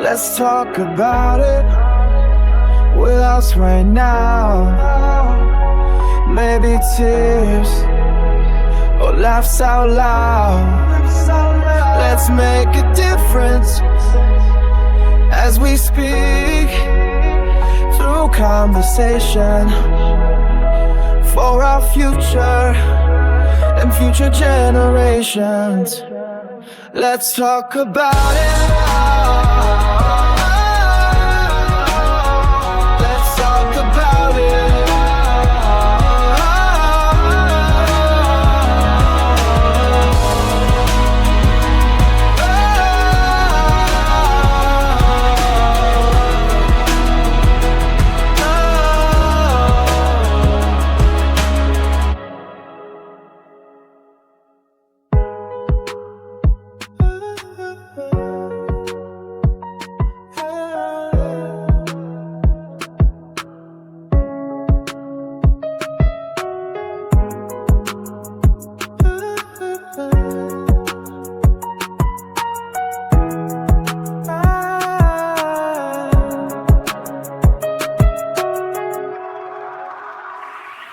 Let's talk about it with us right now. Maybe tears or laughs out loud. Let's make a difference as we speak through conversation for our future and future generations. Let's talk about it. Let's talk about it.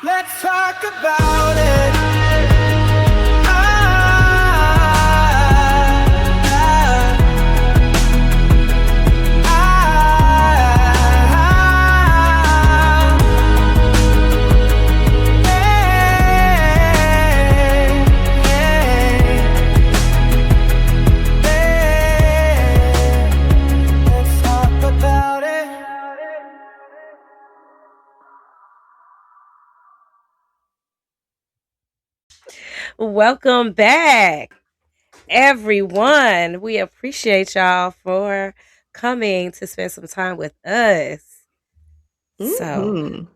Let's talk about it. Let's talk about it. Welcome back, everyone. We appreciate y'all for coming to spend some time with us. So,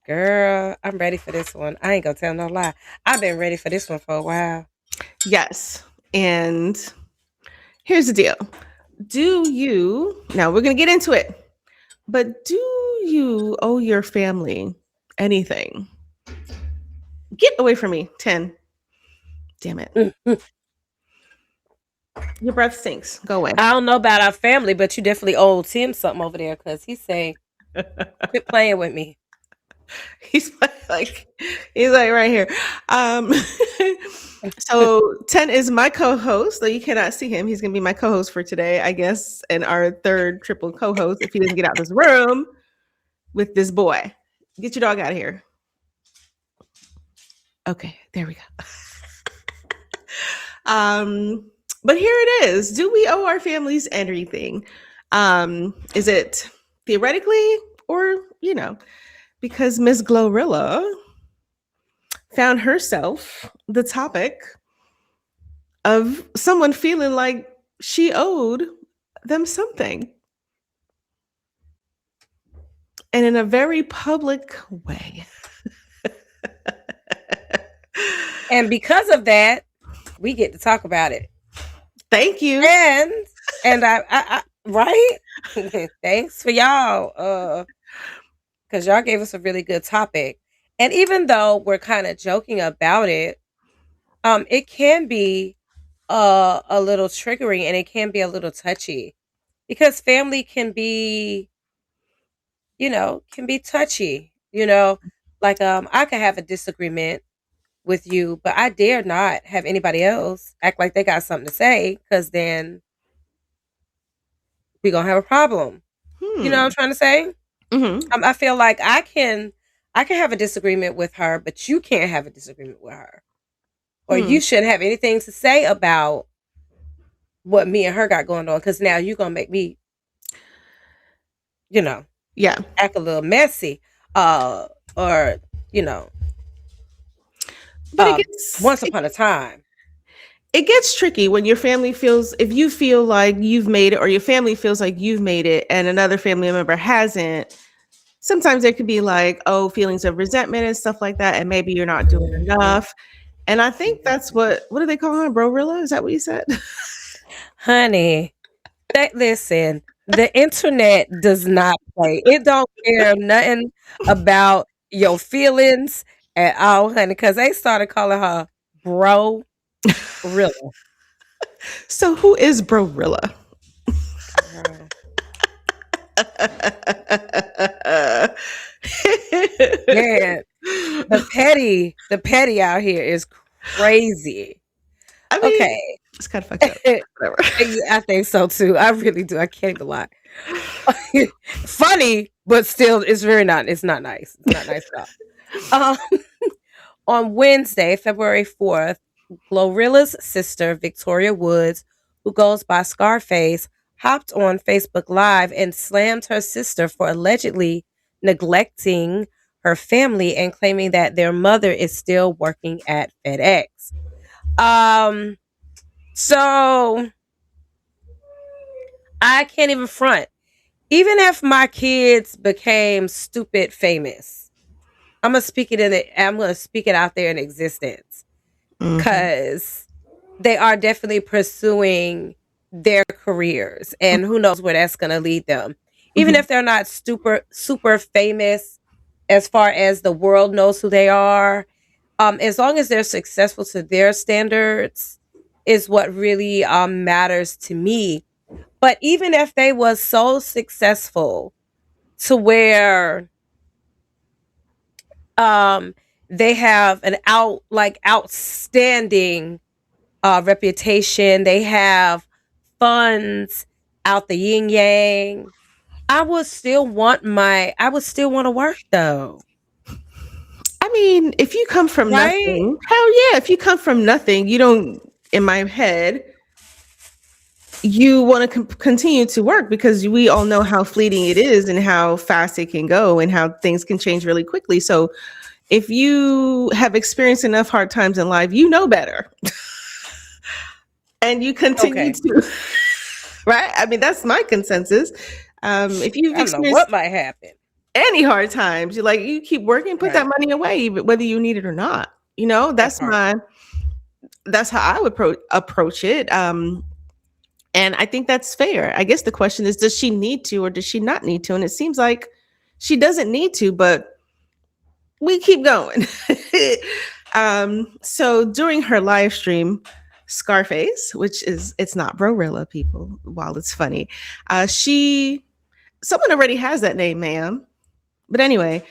girl, I'm ready for this one. I ain't gonna tell no lie. I've been ready for this one for a while. Yes. And here's the deal. Now we're going to get into it, but do you owe your family anything? Get away from me, 10. Damn it. Your breath stinks. Go away. I don't know about our family, but you definitely owe Tim something over there because he say, quit playing with me. He's like right here. So 10 is my co-host, though you cannot see him. He's gonna be my co-host for today, I guess, and our third triple co-host if he doesn't get out of this room with this boy. Get your dog out of here. Okay, there we go. But here it is. Do we owe our families anything? Is it theoretically or, because Miss Glorilla found herself the topic of someone feeling like she owed them something. And in a very public way. And because of that, we get to talk about it. Thank you. And I right? Thanks for y'all. Because y'all gave us a really good topic. And even though we're kind of joking about it, it can be a little triggering and it can be a little touchy. Because family can be, can be touchy. Like I could have a disagreement with you, but I dare not have anybody else act like they got something to say, because then we're gonna have a problem. You know what I'm trying to say? Mm-hmm. I feel like I can have a disagreement with her, but you can't have a disagreement with her, or you shouldn't have anything to say about what me and her got going on, because now you're gonna make me, act a little messy, or But once upon a time. It gets tricky when your family if you feel like you've made it, or your family feels like you've made it and another family member hasn't. Sometimes there could be like, feelings of resentment and stuff like that. And maybe you're not doing enough. And I think that's what do they call her? Brorilla? Is that what you said? Honey, listen, the internet does not play. It don't care nothing about your feelings at all, honey, because they started calling her Brorilla. So who is Brorilla? Man, the petty out here is crazy. I mean, Okay. it's kind of fucked up. Whatever. Yeah, I think so too. I really do. I can't even lie. Funny, but still, it's not nice. It's not nice at all. On Wednesday, February 4th, Glorilla's sister, Victoria Woods, who goes by Scarface, hopped on Facebook Live and slammed her sister for allegedly neglecting her family and claiming that their mother is still working at FedEx. So I can't even front. Even if my kids became stupid famous, I'm gonna speak it out there in existence because they are definitely pursuing their careers, and who knows where that's gonna lead them. Even if they're not super famous as far as the world knows who they are, as long as they're successful to their standards, is what really matters to me. But even if they was so successful to where they have an outstanding reputation, they have funds out the yin yang, I would still want to work though. I mean, if you come from Right? nothing, hell yeah. If you come from nothing, you don't, in my head, you want to continue to work because we all know how fleeting it is and how fast it can go and how things can change really quickly. So if you have experienced enough hard times in life, you know better. And you continue to, right? I mean, that's my consensus. If you've I don't know experienced what might happen. any hard times, you keep working, put that money away, whether you need it or not. You know, that's how I would approach it. And I think that's fair. I guess the question is, does she need to or does she not need to? And it seems like she doesn't need to, but we keep going. So during her live stream, Scarface, it's not Brorilla, people, while it's funny, someone already has that name, ma'am. But anyway,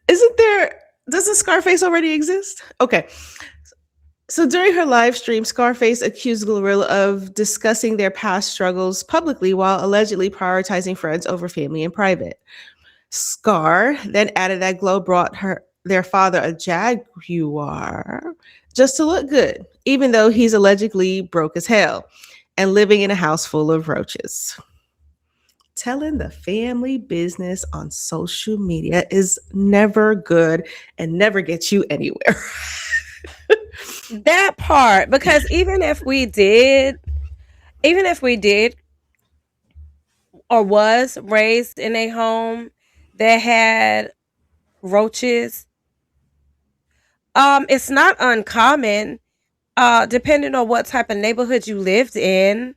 doesn't Scarface already exist? Okay. So during her live stream, Scarface accused Glorilla of discussing their past struggles publicly while allegedly prioritizing friends over family in private. Scar then added that Glow brought their father a Jaguar just to look good, even though he's allegedly broke as hell and living in a house full of roaches. Telling the family business on social media is never good and never gets you anywhere. That part, because even if we did or was raised in a home that had roaches, it's not uncommon, depending on what type of neighborhood you lived in.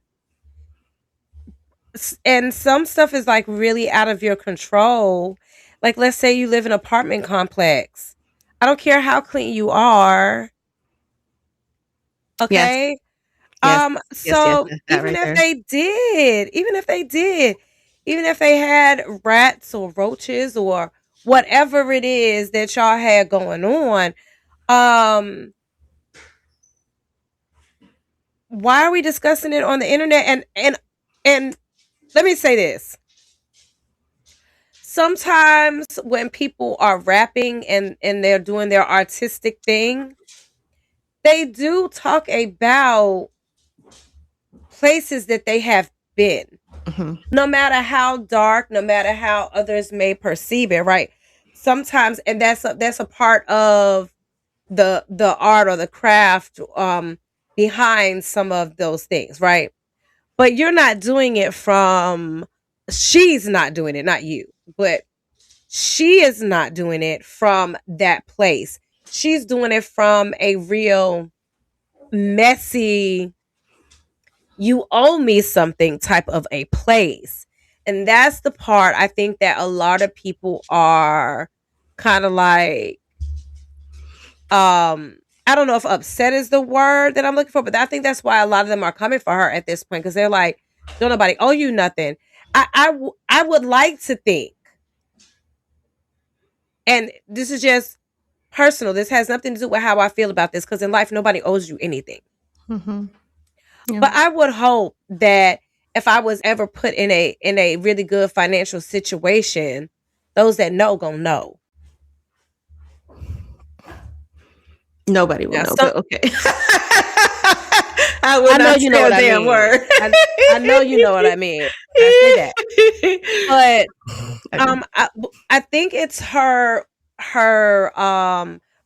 And some stuff is like really out of your control. Like, let's say you live in an apartment complex. I don't care how clean you are. Okay. So even if they had rats or roaches or whatever it is that y'all had going on, why are we discussing it on the internet? And let me say this. Sometimes when people are rapping and they're doing their artistic thing, they do talk about places that they have been. No matter how dark, no matter how others may perceive it, right? Sometimes, and that's a part of the art or the craft behind some of those things, right? But you're not doing it she's not doing it, not you, but she is not doing it from that place. She's doing it from a real messy, you owe me something type of a place. And that's the part I think that a lot of people are kind of like, I don't know if upset is the word that I'm looking for, but I think that's why a lot of them are coming for her at this point, because they're like, Don't nobody owe you nothing. I would like to think, and this is just personal. This has nothing to do with how I feel about this, because in life nobody owes you anything. Mm-hmm. Yeah. But I would hope that if I was ever put in a really good financial situation, those that know gonna know. Nobody will Now, know, some but okay. I would I know not you know say what a I damn mean. word. I know you know what I mean. I say that, but I do. I think it's her her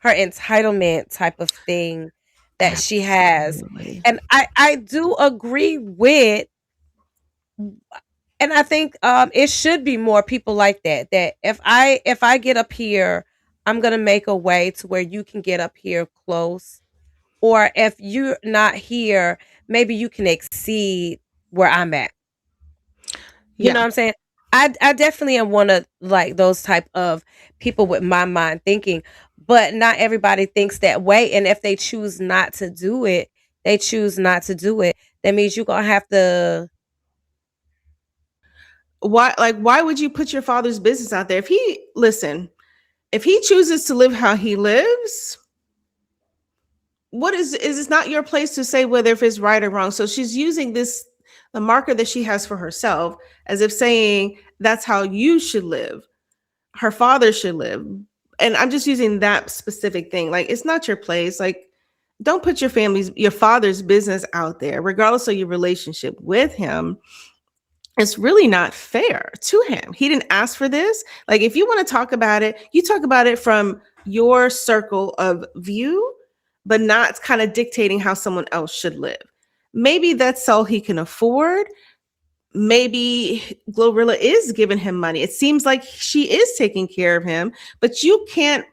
entitlement type of thing that she has, Absolutely. and I do agree with, and I think it should be more people like that. That if I get up here, I'm gonna make a way to where you can get up here close, or if you're not here, maybe you can exceed where I'm at. You know Yeah. what I'm saying? I definitely am one of like those type of people with my mind thinking, but not everybody thinks that way. And if they choose not to do it, they choose not to do it. That means you're gonna have to. Why would you put your father's business out there? If he chooses to live how he lives, what is it's not your place to say whether if it's right or wrong. So she's using this, the marker that she has for herself, as if saying that's how you should live, her father should live. And I'm just using that specific thing. Like, it's not your place. Like, don't put your father's business out there, regardless of your relationship with him. It's really not fair to him. He didn't ask for this. Like, if you want to talk about it, you talk about it from your circle of view, but not kind of dictating how someone else should live. Maybe that's all he can afford. Maybe Glorilla is giving him money. It seems like she is taking care of him, but you can't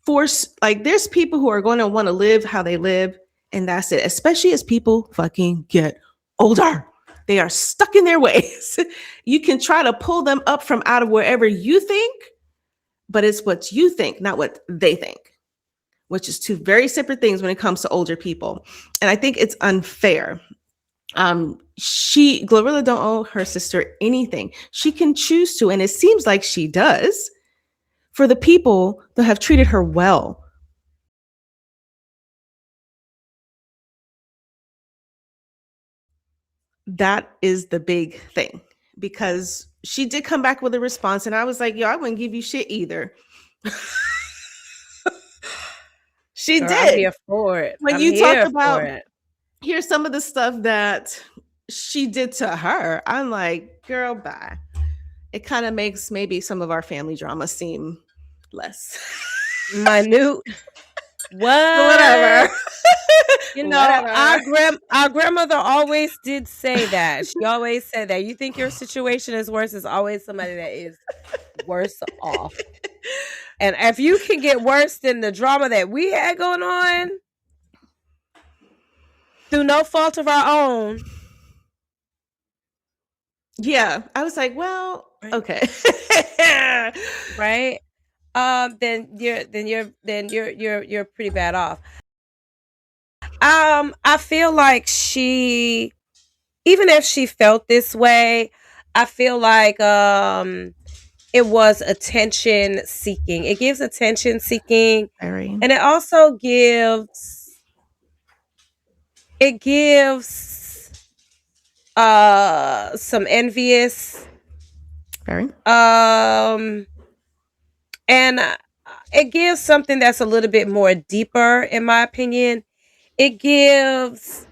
force, like, there's people who are going to want to live how they live, and that's it, especially as people fucking get older. They are stuck in their ways. You can try to pull them up from out of wherever you think, but it's what you think, not what they think, which is two very separate things when it comes to older people. And I think it's unfair. Glorilla don't owe her sister anything. She can choose to, and it seems like she does, for the people that have treated her well. That is the big thing, because she did come back with a response, and I was like, yo, I wouldn't give you shit either. She Girl, did. I'm here for it. When I'm you talk here about, for it. here's some of the stuff that she did to her, I'm like, girl, bye. It kind of makes maybe some of our family drama seem less Minute. What? whatever. You know, Whatever. our grandmother always did say that. She always said that. You think your situation is worse, is always somebody that is worse off. And if you can get worse than the drama that we had going on through no fault of our own. Yeah. I was like, well, Right. okay. Right? Then you're pretty bad off. I feel like she, even if she felt this way, I feel like it was attention seeking. It gives attention seeking, Very. and it also gives some envious, Very. and it gives something that's a little bit more deeper, in my opinion. It gives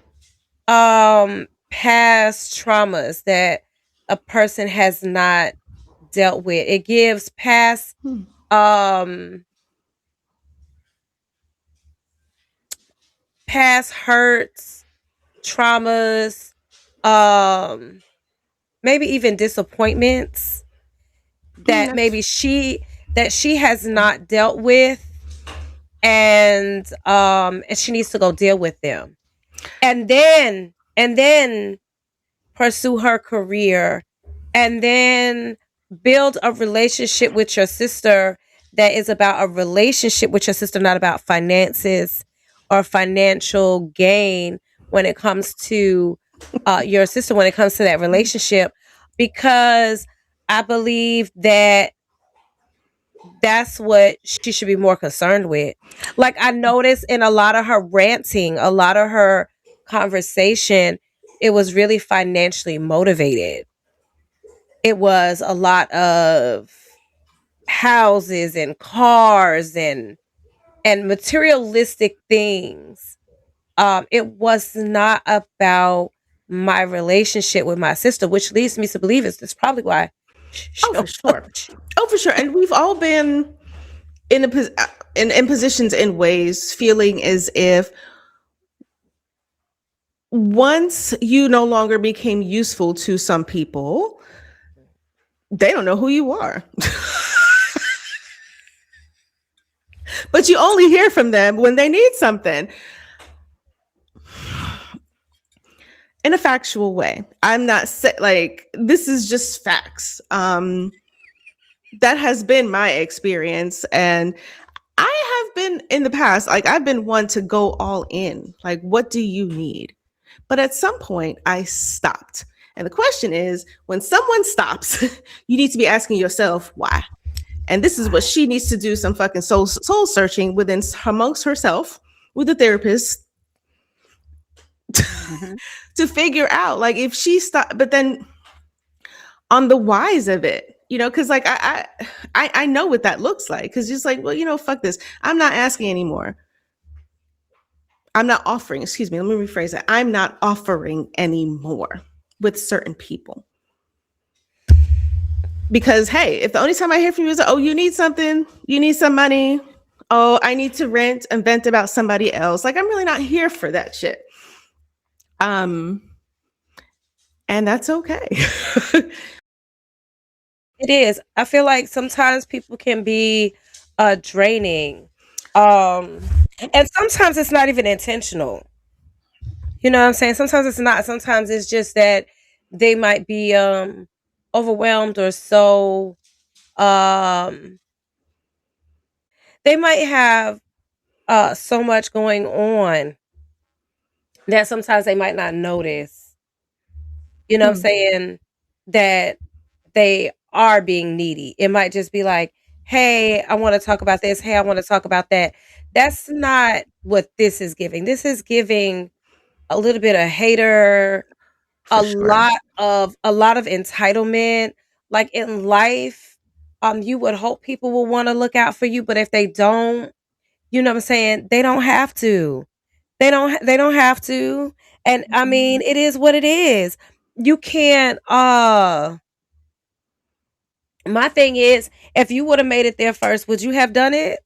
past traumas that a person has not dealt with. It gives past past hurts, traumas, maybe even disappointments that maybe she has not dealt with, and she needs to go deal with them, and then pursue her career, and then build a relationship with your sister that is about a relationship with your sister, not about finances or financial gain when it comes to your sister when it comes to that relationship, because I believe that that's what she should be more concerned with. Like, I noticed in a lot of her ranting, a lot of her conversation, it was really financially motivated. It was a lot of houses and cars and materialistic things. It was not about my relationship with my sister, which leads me to believe it's probably why she Oh, for don't fuck sure. with you. Oh, for sure. And we've all been in in positions in ways feeling as if once you no longer became useful to some people, they don't know who you are. But you only hear from them when they need something. In a factual way. I'm not like this is just facts. That has been my experience, and I have been in the past, like I've been one to go all in. Like, what do you need? But at some point, I stopped. And the question is, when someone stops, you need to be asking yourself why. And this is what she needs to do: some fucking soul searching within amongst herself with a therapist Mhm. to figure out, like, if she stopped. But then on the whys of it, you know, because like I know what that looks like. Because just like, well, you know, fuck this. I'm not asking anymore. I'm not offering. Excuse me. Let me rephrase that. I'm not offering anymore with certain people. Because hey, if the only time I hear from you is, oh, you need something, you need some money, oh, I need to rent and vent about somebody else, like I'm really not here for that shit. And that's okay. It is. I feel like sometimes people can be draining. And sometimes it's not even intentional. You know what I'm saying? Sometimes it's not. Sometimes it's just that they might be overwhelmed or so um they might have so much going on that sometimes they might not notice. You know what I'm Hmm. saying? That they are being needy. It might just be like, "Hey, I want to talk about this. Hey, I want to talk about that." That's not what this is giving. This is giving a little bit of hater, For sure. a lot of entitlement. Like in life, you would hope people will want to look out for you, but if they don't, you know what I'm saying? They don't have to. They don't have to. And I mean, it is what it is. You can't my thing is, if you would have made it there first, would you have done it?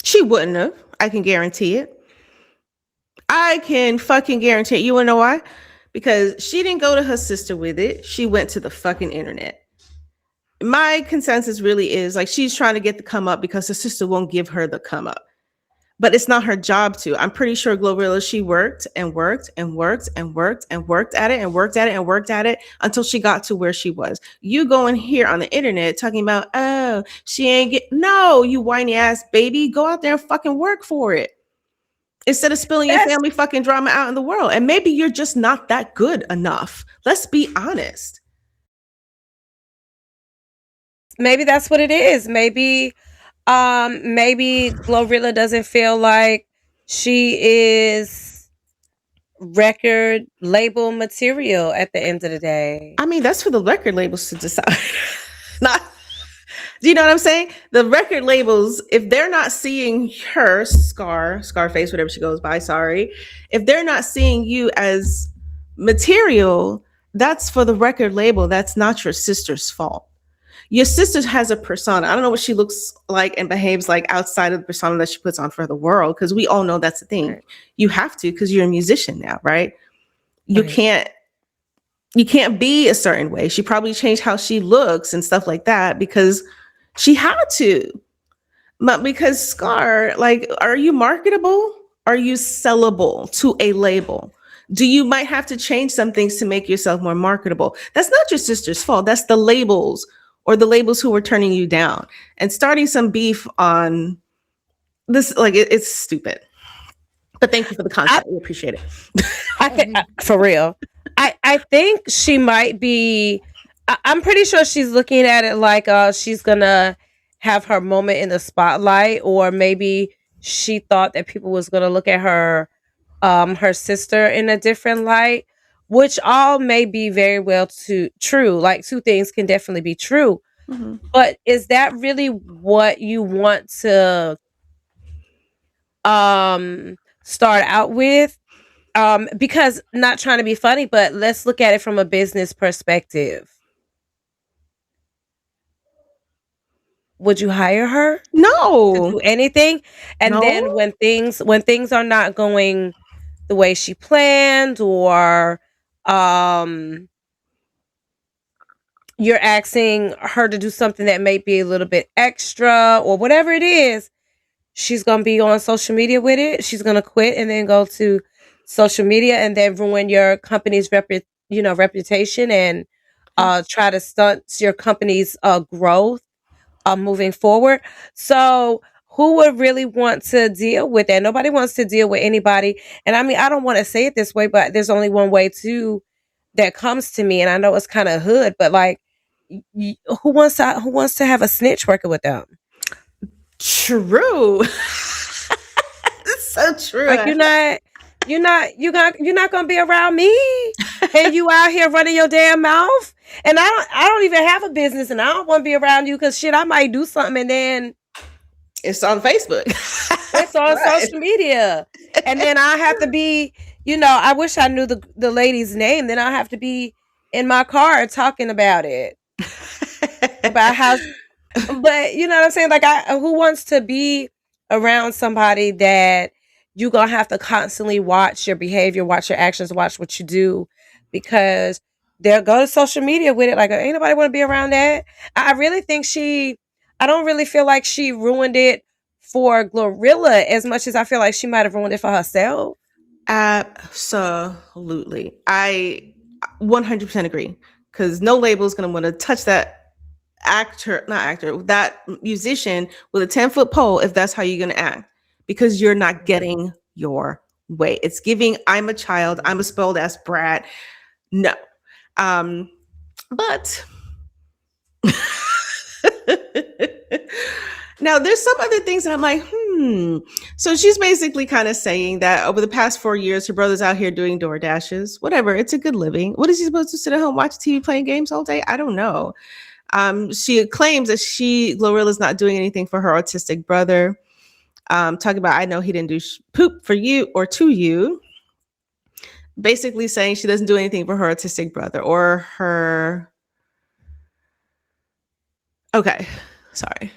She wouldn't have. I can guarantee it. I can fucking guarantee it. You wanna know why? Because she didn't go to her sister with it. She went to the fucking internet. My consensus really is like she's trying to get the come up because her sister won't give her the come up. But it's not her job to. I'm pretty sure Glorilla, she worked and worked and worked and worked and worked at it and worked at it and worked at it until she got to where she was. You going here on the internet talking about, oh, she ain't get no, you whiny ass baby. Go out there and fucking work for it. Instead of spilling your That's family fucking drama out in the world. And maybe you're just not that good enough. Let's be honest. maybe that's what it is. Maybe Glorilla doesn't feel like she is record label material at the end of the day. I mean, that's for the record labels to decide. Not, do you know what I'm saying? The record labels, if they're not seeing her, Scarface, whatever she goes by, sorry, if they're not seeing you as material, that's for the record label. That's not your sister's fault. Your sister has a persona. I don't know what she looks like and behaves like outside of the persona that she puts on for the world, because we all know that's the thing. Right. You have to, because you're a musician now, right? You Right. can't be a certain way. She probably changed how she looks and stuff like that because she had to. But because Scar, like, are you marketable? Are you sellable to a label? Do you might have to change some things to make yourself more marketable? That's not your sister's fault. That's the labels, or the labels who were turning you down and starting some beef on this. Like, it's stupid. But thank you for the concept. We appreciate it. For real. I think she might be. I'm pretty sure she's looking at it like she's gonna have her moment in the spotlight, or maybe she thought that people was gonna look at her sister in a different light, which all may be very well true. Like, two things can definitely be true, Mhm. but is that really what you want to start out with? Because, not trying to be funny, but let's look at it from a business perspective. Would you hire her to No. do anything? And then No. when things are not going the way she planned, or you're asking her to do something that may be a little bit extra or whatever it is, she's going to be on social media with it. She's going to quit and then go to social media and then ruin your company's reputation, and try to stunt your company's growth moving forward. So who would really want to deal with that? Nobody wants to deal with anybody. And I mean, I don't want to say it this way, but there's only one way too that comes to me, and I know it's kind of hood, but like, who wants to have a snitch working with them? True. It's so true. Like, you're not gonna be around me, and you out here running your damn mouth, and I don't even have a business, and I don't want to be around you because shit, I might do something, and then It's on Facebook. it's on Right. social media, and then I have to be, I wish I knew the lady's name. Then I have to be in my car talking about it, about how. But you know what I'm saying? Like, who wants to be around somebody that you gonna have to constantly watch your behavior, watch your actions, watch what you do, because they'll go to social media with it. Like, ain't nobody want to be around that. I really think I don't really feel like she ruined it for Glorilla as much as I feel like she might have ruined it for herself. Absolutely. I 100% agree, because no label is going to want to touch that that musician with a 10-foot pole if that's how you're going to act, because you're not getting your way. It's giving, I'm a child, I'm a spoiled ass brat. No. But now there's some other things that I'm like, So she's basically kind of saying that over the past 4 years, her brother's out here doing door dashes, whatever. It's a good living. What is he supposed to sit at home, watch TV, playing games all day? I don't know. She claims that Glorilla's not doing anything for her autistic brother. Talking about, I know he didn't do poop for you or to you. Basically saying she doesn't do anything for her autistic brother or her. Okay, sorry.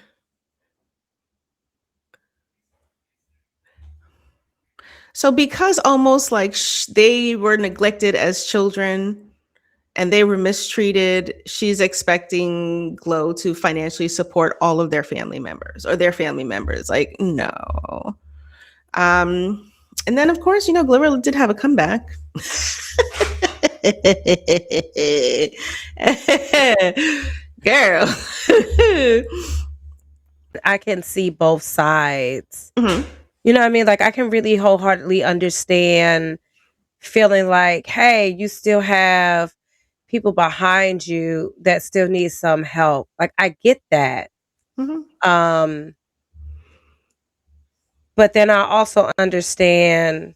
So because almost like they were neglected as children and they were mistreated, she's expecting Glow to financially support all of their family members or their family members. Like, no. And then, of course, Glorilla did have a comeback. Girl. I can see both sides. Mhm. You know what I mean? Like, I can really wholeheartedly understand feeling like, hey, you still have people behind you that still need some help. Like, I get that. Mhm. But then I also understand,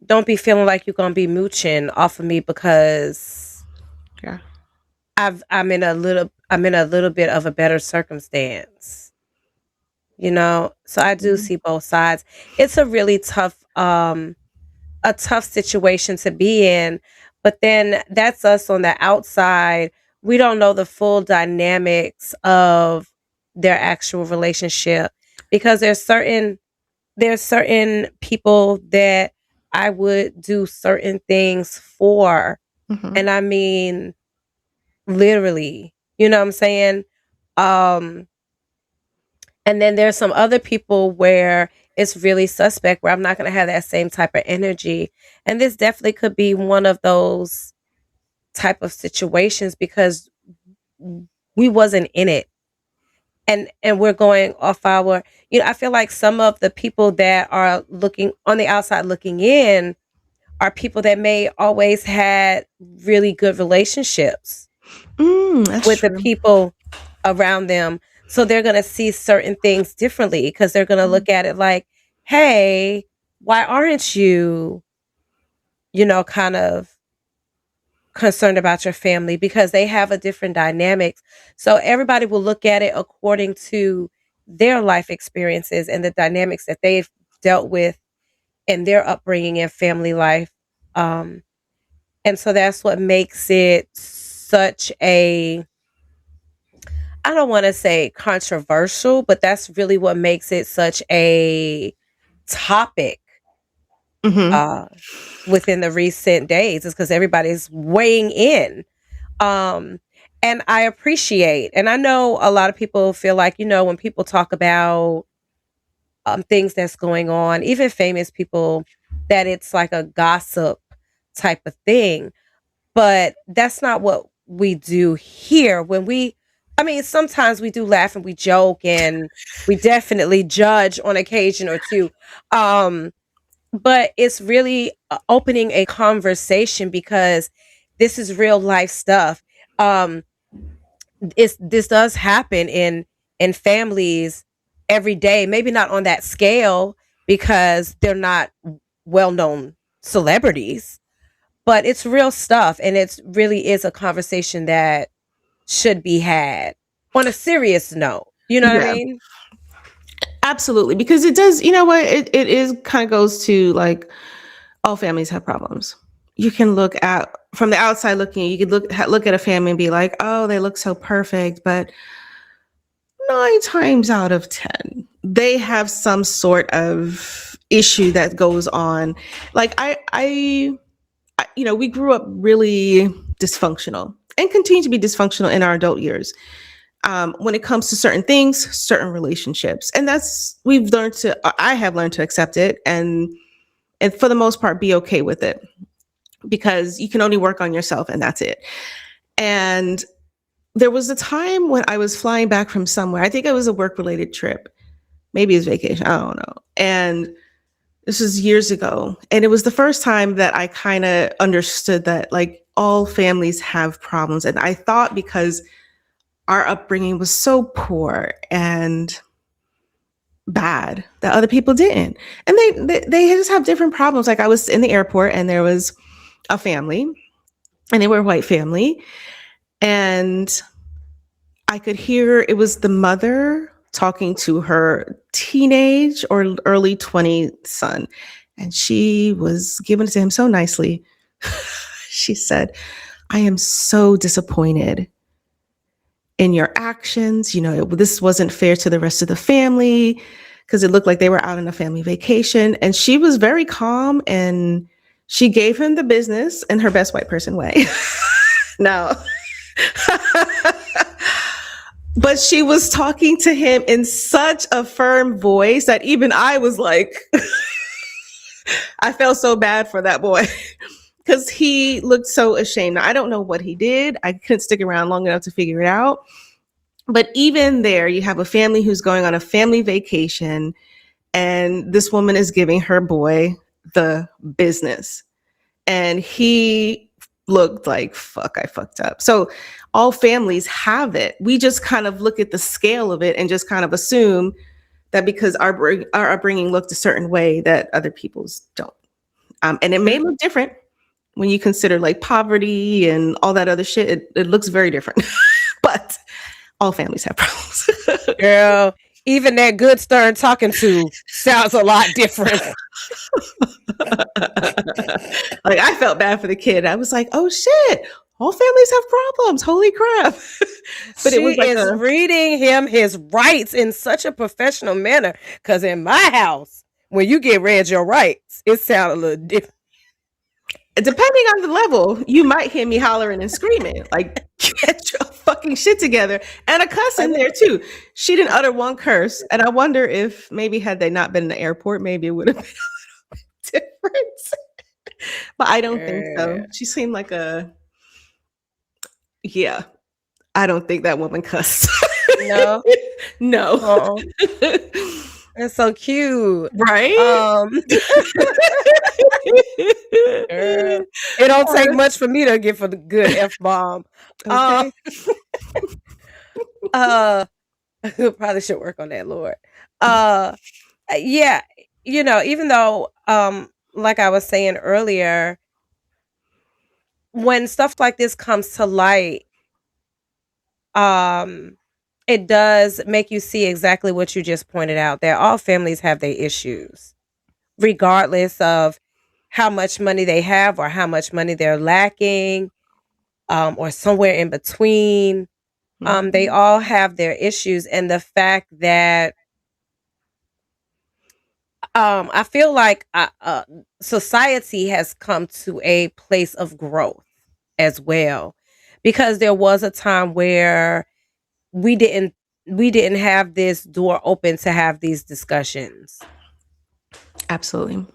don't be feeling like you're gonna be mooching off of me because Yeah. I'm in a little bit of a better circumstance. So I do Mhm. see both sides. It's a really tough situation to be in, but then that's us on the outside. We don't know the full dynamics of their actual relationship, because there's certain people that I would do certain things for. Mhm. And I mean, literally, you know what I'm saying? And then there's some other people where it's really suspect, where I'm not going to have that same type of energy. And this definitely could be one of those type of situations, because we wasn't in it. and we're going off our, I feel like some of the people that are looking on the outside looking in are people that may always had really good relationships That's with the true. people around them. So they're going to see certain things differently because they're going to look at it like, hey, why aren't you, kind of concerned about your family? Because they have a different dynamics. So everybody will look at it according to their life experiences and the dynamics that they've dealt with in their upbringing and family life. Um, and so that's what makes it such a, I don't want to say controversial, but that's really what makes it such a topic Hmm. uh, within the recent days, is because everybody's weighing in. Um, and I appreciate, and I know a lot of people feel like, when people talk about things that's going on, even famous people, that it's like a gossip type of thing. But that's not what we do here. I mean, sometimes we do laugh and we joke and we definitely judge on occasion or two. Um, but it's really opening a conversation because this is real life stuff. Um, this does happen in families every day. Maybe not on that scale because they're not well known celebrities, but it's real stuff, and it's really is a conversation that should be had on a serious note. You know what I Yeah, mean? absolutely. Because it does, you know what? It is kind of goes to like all families have problems. You can look at from the outside looking, you could look at a family and be like, oh, they look so perfect, but 9 times out of 10, they have some sort of issue that goes on. Like we grew up really dysfunctional and continue to be dysfunctional in our adult years. When it comes to certain things, certain relationships, and I have learned to accept it and for the most part be okay with it because you can only work on yourself and that's it. And there was a time when I was flying back from somewhere. I think it was a work related trip. Maybe it was vacation. I don't know. And this was years ago. And it was the first time that I kind of understood that like all families have problems. And I thought because our upbringing was so poor and bad that other people didn't. And they just have different problems. Like I was in the airport and there was a family and they were a white family. And I could hear it was the mother talking to her teenage or early 20 son. And she was giving it to him so nicely. She said, I am so disappointed in your actions. This wasn't fair to the rest of the family because it looked like they were out on a family vacation. And she was very calm and she gave him the business in her best white person way. No. But she was talking to him in such a firm voice that even I was like, I felt so bad for that boy because he looked so ashamed. Now, I don't know what he did. I couldn't stick around long enough to figure it out. But even there, you have a family who's going on a family vacation, and this woman is giving her boy the business. And he looked like, fuck, I fucked up. So all families have it. We just kind of look at the scale of it and just kind of assume that because our upbringing looked a certain way that other people's don't. And it may look different when you consider like poverty and all that other shit. It looks very different. But all families have problems. Girl, even that good stern talking to sounds a lot different. Like I felt bad for the kid. I was like, oh shit, all families have problems. Holy crap. But it was She like is reading him his rights in such a professional manner. Because in my house, when you get read your rights, it sounds a little different. depending on the level, you might hear me hollering and screaming, like, get your fucking shit together. And a cuss in there too. She didn't utter one curse. And I wonder if maybe had they not been in the airport, maybe it would have been a little bit different. But I don't think so. She seemed like yeah, I don't think that woman cussed. No. No. Oh, that's so cute. Right? Girl, it don't take much for me to give for the good F-bomb. Okay. Probably should work on that, Lord. Yeah, even though, like I was saying earlier, when stuff like this comes to light, um, it does make you see exactly what you just pointed out, that all families have their issues, regardless of how much money they have or how much money they're lacking, or somewhere in between. They all have their issues, and the fact that I feel like society has come to a place of growth as well, because there was a time where we didn't have this door open to have these discussions. Absolutely.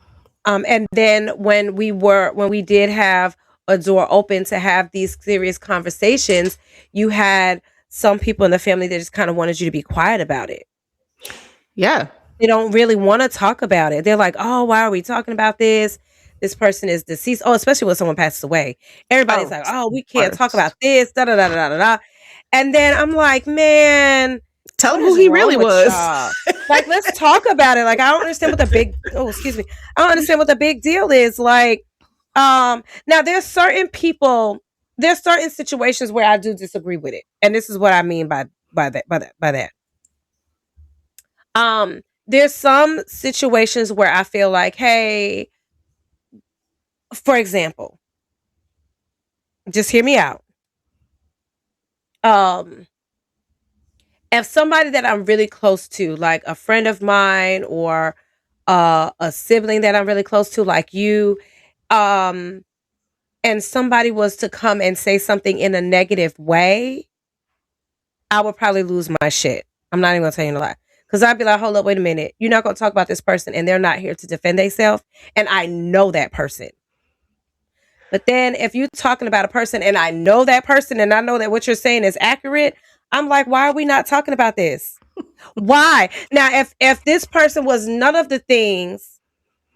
And then when we did have a door open to have these serious conversations, you had some people in the family that just kind of wanted you to be quiet about it. Yeah. They don't really want to talk about it. They're like, "Oh, why are we talking about this? This person is deceased." Oh, especially when someone passes away. Everybody's like, "Oh, we can't talk about this." Da da da da da da. And then I'm like, man, tell him what who is he wrong really with was. y'all? Like, let's talk about it. Like, I don't understand what the big excuse me. I don't understand what the big deal is. Like, now there's certain situations where I do disagree with it. And this is what I mean by that. There's some situations where I feel like, hey, for example, just hear me out. If somebody that I'm really close to, like a friend of mine or a sibling that I'm really close to, like you, and somebody was to come and say something in a negative way, I would probably lose my shit. I'm not even gonna tell you a lie. Because I'd be like, hold up, wait a minute. You're not going to talk about this person and they're not here to defend themselves. And I know that person. But then if you're talking about a person and I know that person and I know that what you're saying is accurate, I'm like, why are we not talking about this? Why? Now, if this person was none of the things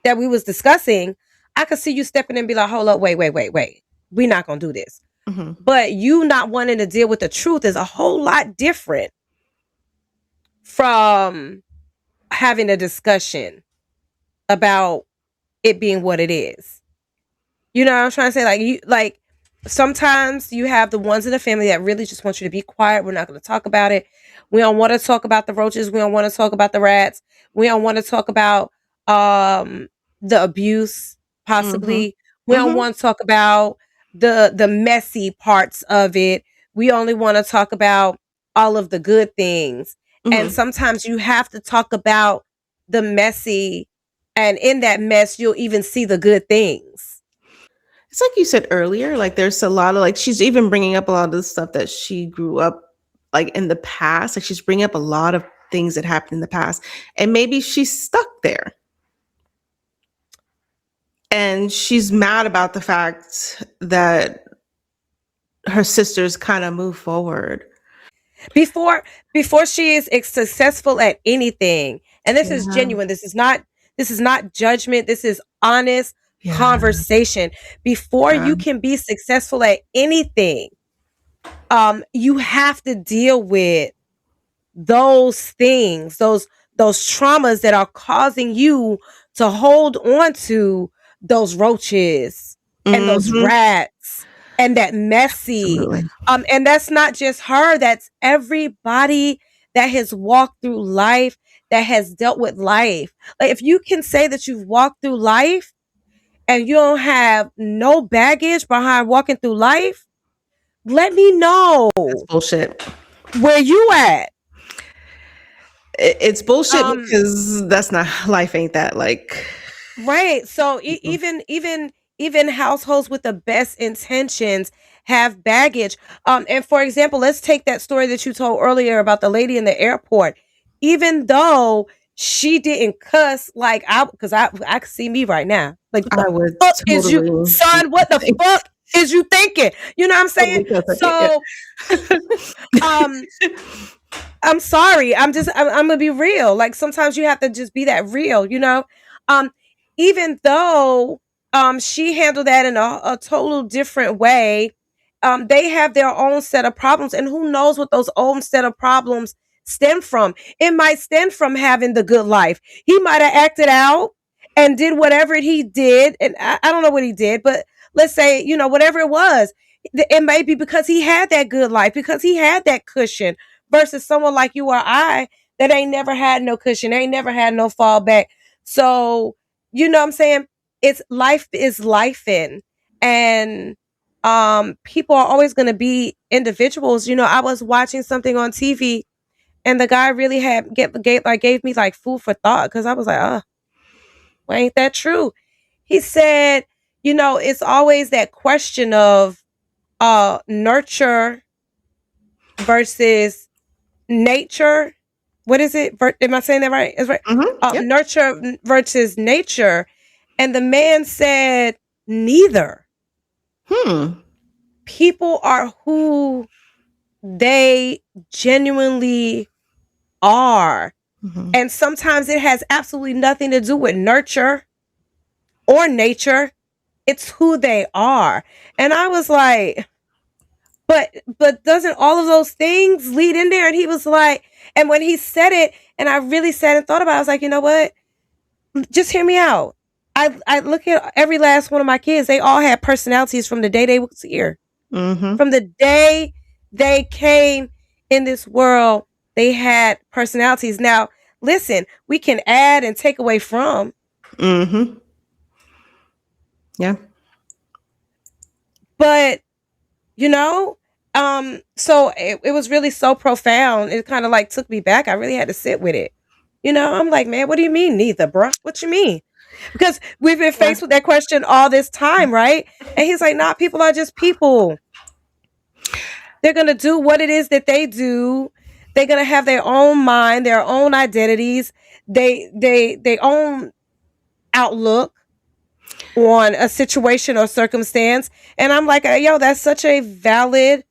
that we was discussing, I could see you stepping in and be like, hold up, wait. We're not going to do this. Mm-hmm. But you not wanting to deal with the truth is a whole lot different from having a discussion about it being what it is. You know what I'm trying to say? Like sometimes you have the ones in the family that really just want you to be quiet. We're not going to talk about it. We don't want to talk about the roaches. We don't want to talk about the rats. We don't want to talk about the abuse, possibly. Mm-hmm. We don't want to talk about the messy parts of it. We only want to talk about all of the good things. Mm-hmm. And sometimes you have to talk about the messy, and in that mess, you'll even see the good things. It's like you said earlier, like there's a lot of, like, she's even bringing up a lot of the stuff that she grew up like in the past. Like she's bringing up a lot of things that happened in the past, and maybe she's stuck there. And she's mad about the fact that her sisters kind of move forward. Before she is successful at anything, and this is genuine. This is not judgment. This is honest conversation. Before you can be successful at anything, you have to deal with those things, those traumas that are causing you to hold on to those roaches and those rats and that messy. Absolutely. And that's not just her, that's everybody that has walked through life, that has dealt with life. Like if you can say that you've walked through life and you don't have no baggage behind walking through life, let me know. That's bullshit. Where you at? It's bullshit because that's not, life ain't that, like. Right. So even households with the best intentions have baggage. And for example, let's take that story that you told earlier about the lady in the airport. Even though she didn't cuss like because I could see me right now. Like, I would is you, son? What the fuck is you thinking? You know what I'm saying? So, I'm sorry. I'm gonna be real. Like sometimes you have to just be that real, you know. Um, Even though she handled that in a total different way, they have their own set of problems, and who knows what those own set of problems stem from. It might stem from having the good life. He might have acted out and did whatever he did, and I don't know what he did, but let's say, you know, whatever it was, it may be because he had that good life, because he had that cushion versus someone like you or I that ain't never had no cushion, ain't never had no fallback. So, you know what I'm saying? It's life is life in. And people are always gonna be individuals. You know, I was watching something on TV and the guy really gave me like food for thought because I was like, well, ain't that true? He said, you know, it's always that question of nurture versus nature. What is it? Am I saying that right? Is right? Yep. Nurture versus nature. And the man said neither. People are who they genuinely are. And sometimes it has absolutely nothing to do with nurture or nature. It's who they are. And I was like, but doesn't all of those things lead in there? And he was like, and when he said it, and I really sat and thought about it, I was like, you know what? Just hear me out. I look at every last one of my kids. They all had personalities from the day they was here. From the day they came in this world, they had personalities. Now, listen, we can add and take away from. Yeah. But, you know, so it was really so profound. It kind of like took me back. I really had to sit with it. You know, I'm like, man, what do you mean neither, bruh? What you mean? Because we've been faced with that question all this time, right? And he's like, nah, people are just people. They're going to do what it is that they do. They're going to have their own mind, their own identities, they own outlook on a situation or circumstance. And I'm like, yo, that's such a valid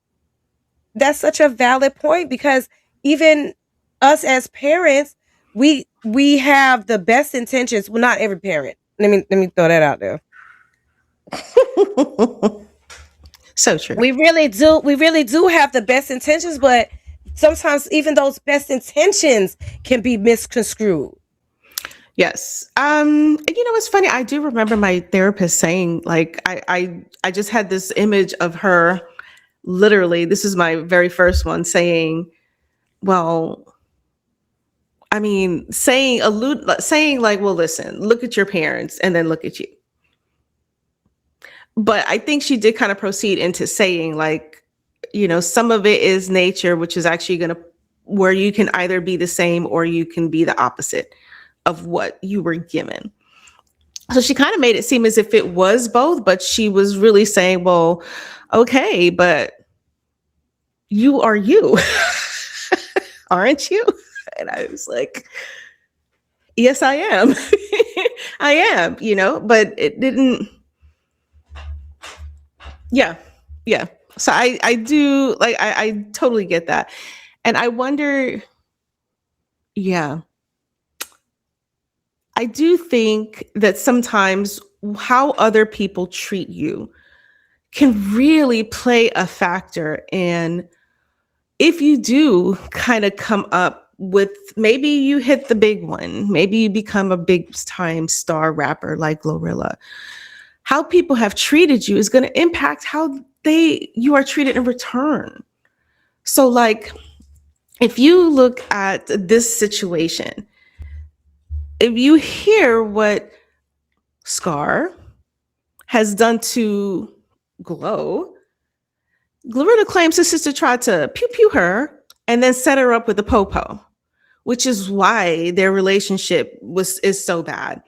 point, because even us as parents, we have the best intentions. Well, not every parent. Let me throw that out there. So true. We really do have the best intentions, but sometimes even those best intentions can be misconstrued. Yes. You know, it's funny. I do remember my therapist saying, like, I just had this image of her, literally, this is my very first one, saying, well, I mean, saying like, well, listen, look at your parents and then look at you. But I think she did kind of proceed into saying, like, you know, some of it is nature, which is actually going to, where you can either be the same or you can be the opposite of what you were given. So she kind of made it seem as if it was both, but she was really saying, well, okay, but you are you, aren't you? And I was like, yes, I am. I am, you know, but it didn't. Yeah. Yeah. So I do, like, I totally get that. And I wonder, yeah, I do think that sometimes how other people treat you can really play a factor in if you do kind of come up with, maybe you hit the big one, maybe you become a big time star rapper like Glorilla. How people have treated you is going to impact how you are treated in return. So, like, if you look at this situation, if you hear what Scar has done to Glorilla claims his sister tried to pew her and then set her up with a popo, which is why their relationship is so bad.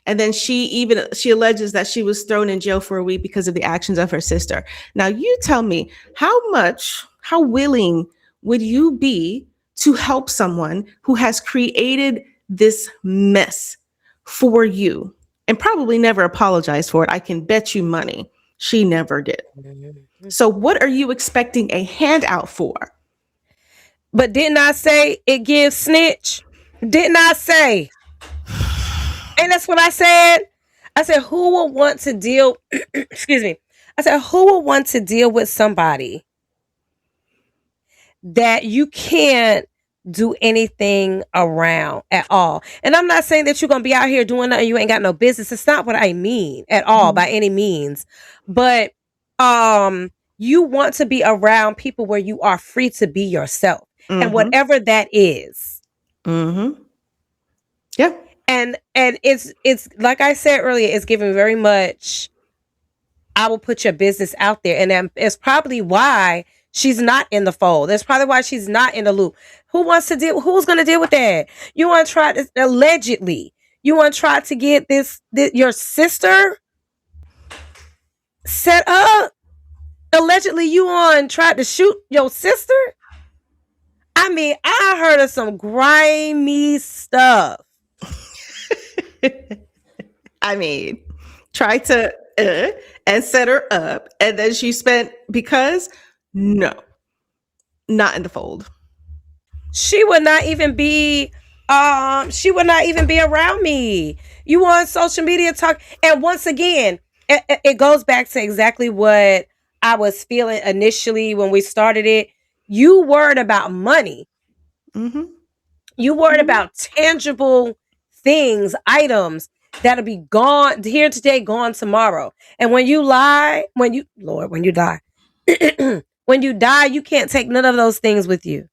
And then she alleges that she was thrown in jail for a week because of the actions of her sister. Now, you tell me, how willing would you be to help someone who has created this mess for you and probably never apologized for it? I can bet you money she never did. So what are you expecting a handout for? But didn't I say it gives snitch? Didn't I say? And that's what I said. I said, who will want to deal? Excuse me. I said, who will want to deal with somebody that you can't do anything around at all? And I'm not saying that you're gonna be out here doing nothing, you ain't got no business. It's not what I mean at all by any means. But you want to be around people where you are free to be yourself. And whatever that is. Yeah. And it's like I said earlier, it's giving very much, I will put your business out there. And it's probably why she's not in the fold. That's probably why she's not in the loop. Who's going to deal with that? You want to try this, allegedly, you want to try to get this your sister set up? Allegedly, you tried to shoot your sister? I mean, I heard of some grimy stuff. I mean, try to and set her up, and then she spent no, not in the fold. She would not even be around me. You on social media talk, and once again, it goes back to exactly what I was feeling initially when we started it. You worried about money. You worried about tangible things, items that'll be gone here today, gone tomorrow. And when you die, when you die, you can't take none of those things with you.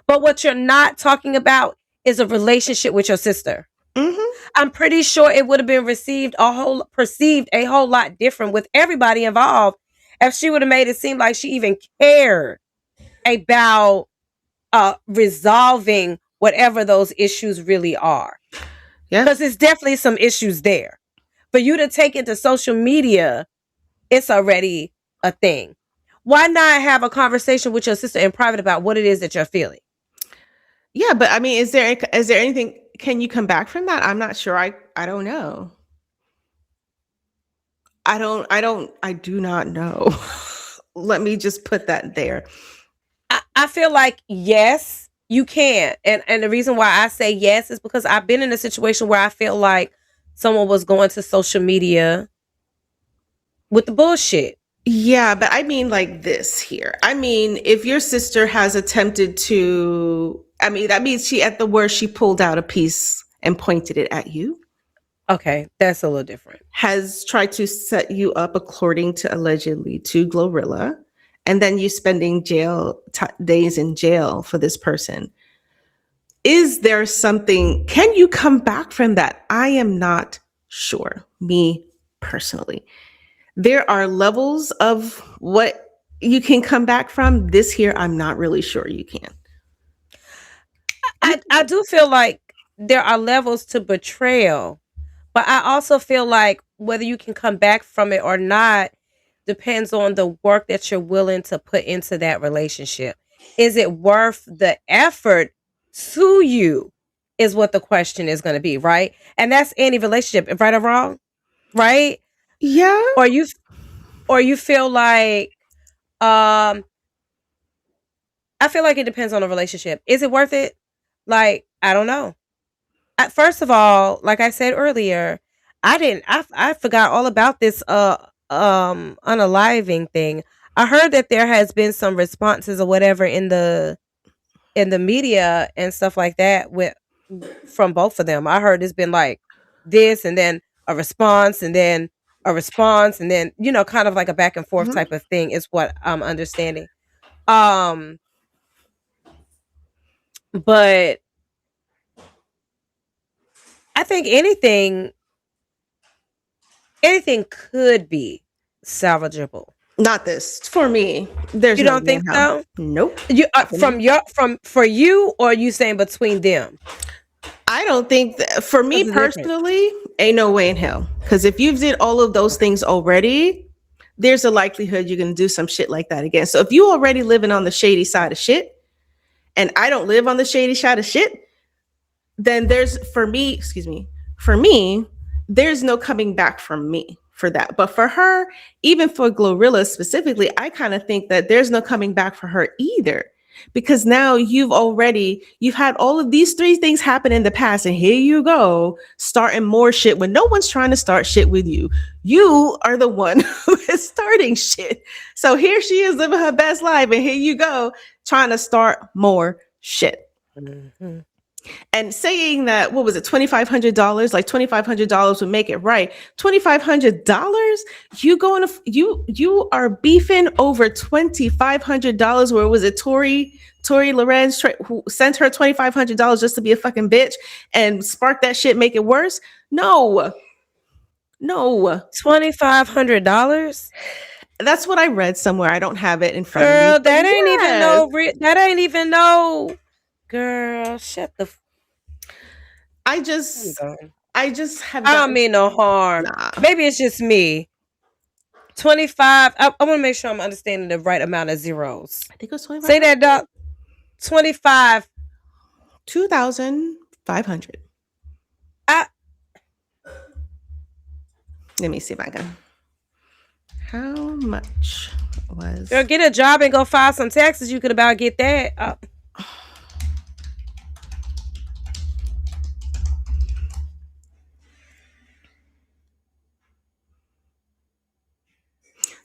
But what you're not talking about is a relationship with your sister. I'm pretty sure it would have been perceived a whole lot different with everybody involved if she would have made it seem like she even cared about resolving whatever those issues really are. Yeah. Because there's definitely some issues there. For you to take it to social media, it's already a thing. Why not have a conversation with your sister in private about what it is that you're feeling? Yeah, but I mean, is there anything, can you come back from that? I'm not sure. I don't know. I do not know. Let me just put that there. I feel like, yes, you can. And the reason why I say yes is because I've been in a situation where I feel like someone was going to social media with the bullshit. Yeah, but I mean like this here. I mean, if your sister has attempted to, I mean, that means at the worst, she pulled out a piece and pointed it at you. Okay, that's a little different. Has tried to set you up according to allegedly to Glorilla. And then you spending days in jail for this person. Is there something, can you come back from that? I am not sure, me personally. There are levels of what you can come back from. This here, I'm not really sure you can. I do feel like there are levels to betrayal, but I also feel like whether you can come back from it or not depends on the work that you're willing to put into that relationship. Is it worth the effort to you is what the question is going to be, right? And that's any relationship, right or wrong, right? Yeah. Or you feel like, I feel like it depends on the relationship. Is it worth it? Like, I don't know. First of all, like I said earlier, I forgot all about this unaliving thing. I heard that there has been some responses or whatever in the media and stuff like that from both of them. I heard it's been like this and then a response and then a response and then, kind of like a back and forth type of thing is what I'm understanding. But I think anything could be salvageable. Not this. For me, there's you don't think so? Nope. You for you, or are you saying between them? I don't think that, for me personally, ain't no way in hell. Because if you've did all of those things already, there's a likelihood you're gonna do some shit like that again. So if you already living on the shady side of shit, and I don't live on the shady side of shit, then for me, there's no coming back from me for that. But for her, even for Glorilla specifically, I kind of think that there's no coming back for her either. because now you've had all of these three things happen in the past, and here you go starting more shit when no one's trying to start shit with you. You are the one who is starting shit. So here she is living her best life, and here you go trying to start more shit. Mhm. And saying that, what was it, $2,500? Like $2,500 would make it right. $2,500? You are beefing over $2,500. Where was it, Tory Lorenz who sent her $2,500 just to be a fucking bitch and spark that shit, make it worse? No. $2,500. That's what I read somewhere. I don't have it in front of me. Girl, but that ain't even yes. that ain't even no. Girl, shut the. I just have. I don't mean no harm. Nah. Maybe it's just me. 25. I want to make sure I'm understanding the right amount of zeros. I think it was 25. Say that, Doc. 25. 2,500. I Let me see if I can. How much was? girl, get a job and go file some taxes. You could about get that.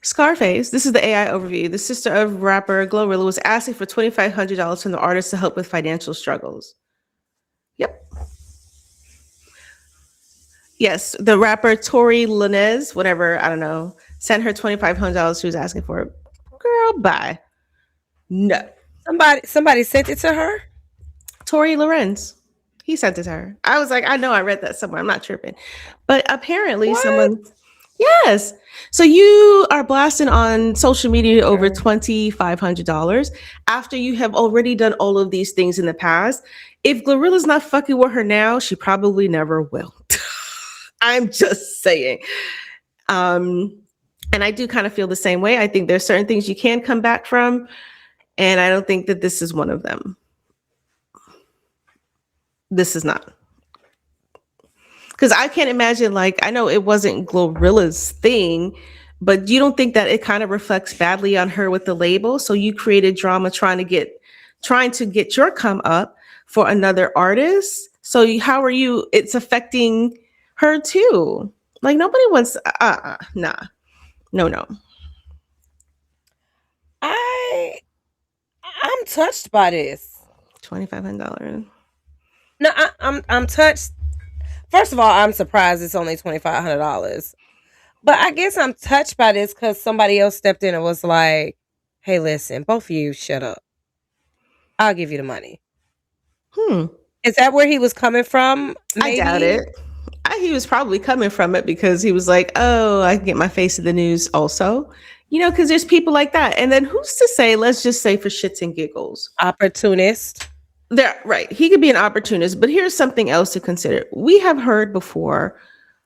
Scarface, this is the AI overview. The sister of rapper Glorilla was asking for $2,500 from the artist to help with financial struggles. Yep. Yes, the rapper Tory Lanez, whatever, I don't know, sent her $2,500. She was asking for it. Girl, bye. No. Somebody sent it to her. Tory Lorenz. He sent it to her. I was like, I know I read that somewhere. I'm not tripping. But apparently someone. Yes. So you are blasting on social media over $2,500 after you have already done all of these things in the past. If Glorilla's not fucking with her now, she probably never will. I'm just saying. And I do kind of feel the same way. I think there's certain things you can come back from, and I don't think that this is one of them. This is not. Because I can't imagine, like, I know it wasn't Glorilla's thing, but you don't think that it kind of reflects badly on her with the label? So you created drama trying to get your come up for another artist. So how are you? It's affecting her too. Like nobody wants. Nah, no. I'm touched by this. $2,500. No, I'm touched. First of all, I'm surprised it's only $2,500. But I guess I'm touched by this because somebody else stepped in and was like, "Hey, listen, both of you, shut up. I'll give you the money." Is that where he was coming from? Maybe? I doubt it. He was probably coming from it because he was like, "Oh, I can get my face in the news also." You know, because there's people like that. And then who's to say? Let's just say for shits and giggles, Opportunist. Right. He could be an opportunist, but here's something else to consider. We have heard before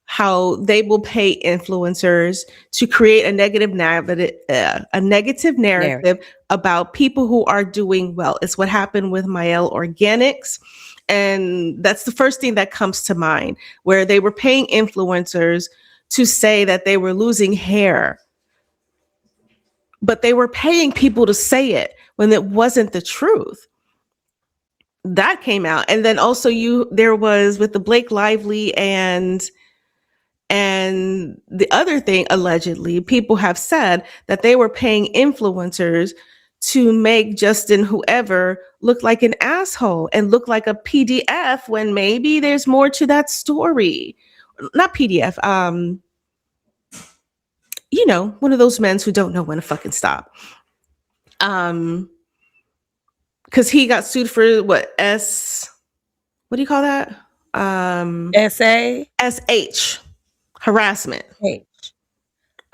how they will pay influencers to create a negative narrative about people who are doing well. It's what happened with Mielle Organics. And that's the first thing that comes to mind, where they were paying influencers to say that they were losing hair. But they were paying people to say it when it wasn't the truth. That came out. And then also there was with the Blake Lively and the other thing, allegedly, people have said that they were paying influencers to make Justin whoever look like an asshole and look like a PDF when maybe there's more to that story. Not PDF. You know, one of those men who don't know when to fucking stop. Because he got sued for what do you call that? SH harassment.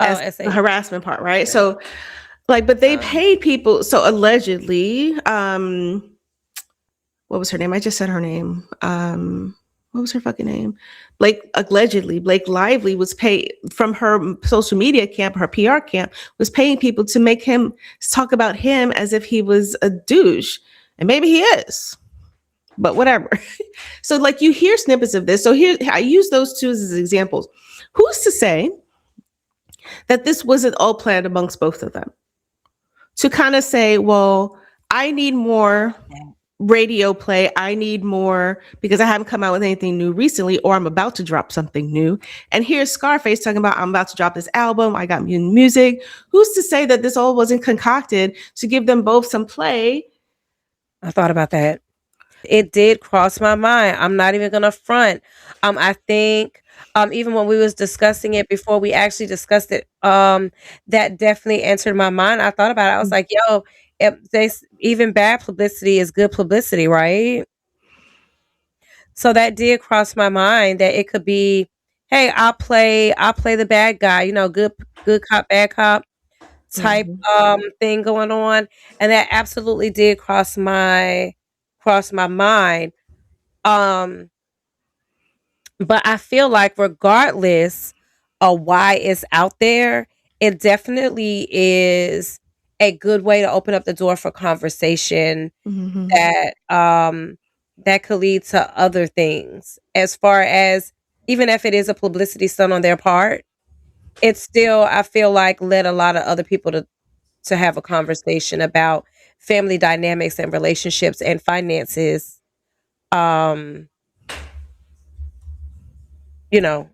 SH. The harassment part, right? So like, but they paid people. So allegedly, what was her name? I just said her name. What was her fucking name? Blake Lively was paid from her social media camp, her PR camp, was paying people to make him talk about him as if he was a douche. And maybe he is, but whatever. So like you hear snippets of this. So here, I use those two as examples. Who's to say that this wasn't all planned amongst both of them? To kind of say, well, I need more radio play. I need more because I haven't come out with anything new recently, or I'm about to drop something new. And here's Scarface talking about, I'm about to drop this album. I got new music. Who's to say that this all wasn't concocted to give them both some play? I thought about that. It did cross my mind. I'm not even gonna front. I think even when we was discussing it before we actually discussed it, that definitely entered my mind. I thought about it. I was like, yo, even bad publicity is good publicity, right? So that did cross my mind that it could be, hey, I'll play the bad guy, good cop, bad cop type thing going on. And that absolutely did cross my mind. Um, but I feel like regardless of why it's out there, it definitely is a good way to open up the door for conversation Mhm. that could lead to other things. As far as even if it is a publicity stunt on their part, it's still, I feel like, led a lot of other people to have a conversation about family dynamics and relationships and finances. Um, you know,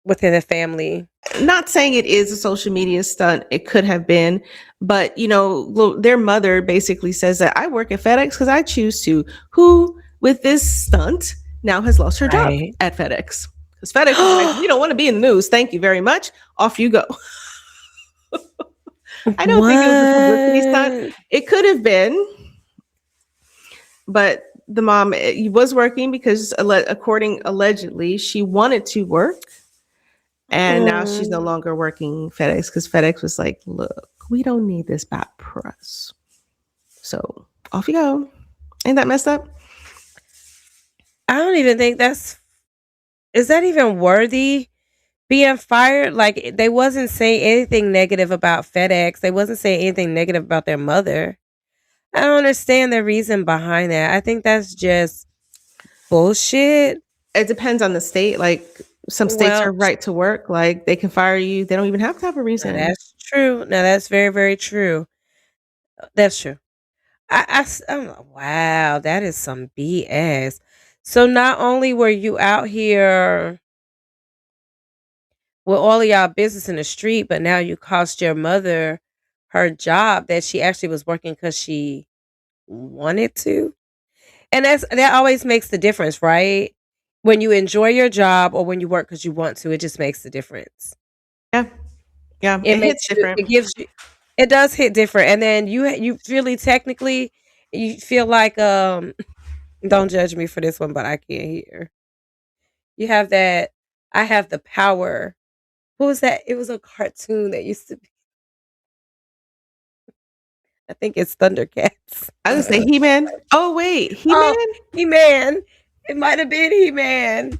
within the family. Not saying it is a social media stunt. It could have been, but their mother basically says that I work at FedEx because I choose to. Who, with this stunt, now has lost her job Right. at FedEx? Because FedEx was like, we don't want to be in the news. Thank you very much. Off you go. I don't think it was a publicity stunt. What? It could have been, but the mom was working because, allegedly, she wanted to work. And now she's no Mm. longer working FedEx because FedEx was like, look, we don't need this bad press. So off you go. Ain't that messed up? I don't even think is that even worthy being fired? Like, they wasn't saying anything negative about FedEx. They wasn't saying anything negative about their mother. I don't understand the reason behind that. I think that's just bullshit. It depends on the state. Like some states Well, are right to work. Like they can fire you. They don't even have to have a now reason. that's true. Now that's very, very true. That's true. I'm like, wow, that is some BS. So not only were you out here with all of y'all business in the street, but now you cost your mother her job that she actually was working because she wanted to. And that always makes the difference, right? When you enjoy your job or when you work because you want to, it just makes the difference. Yeah. Yeah. It It hits makes you, different. it gives you, it does hit different. And then you really technically, you feel like, don't judge me for this one, but I can't hear. You have that, I have the power. What was that? It was a cartoon that used to be, I think it's Thundercats. I was gonna say He-Man. Oh wait, He-Man? Oh, He-Man. It might have been He-Man.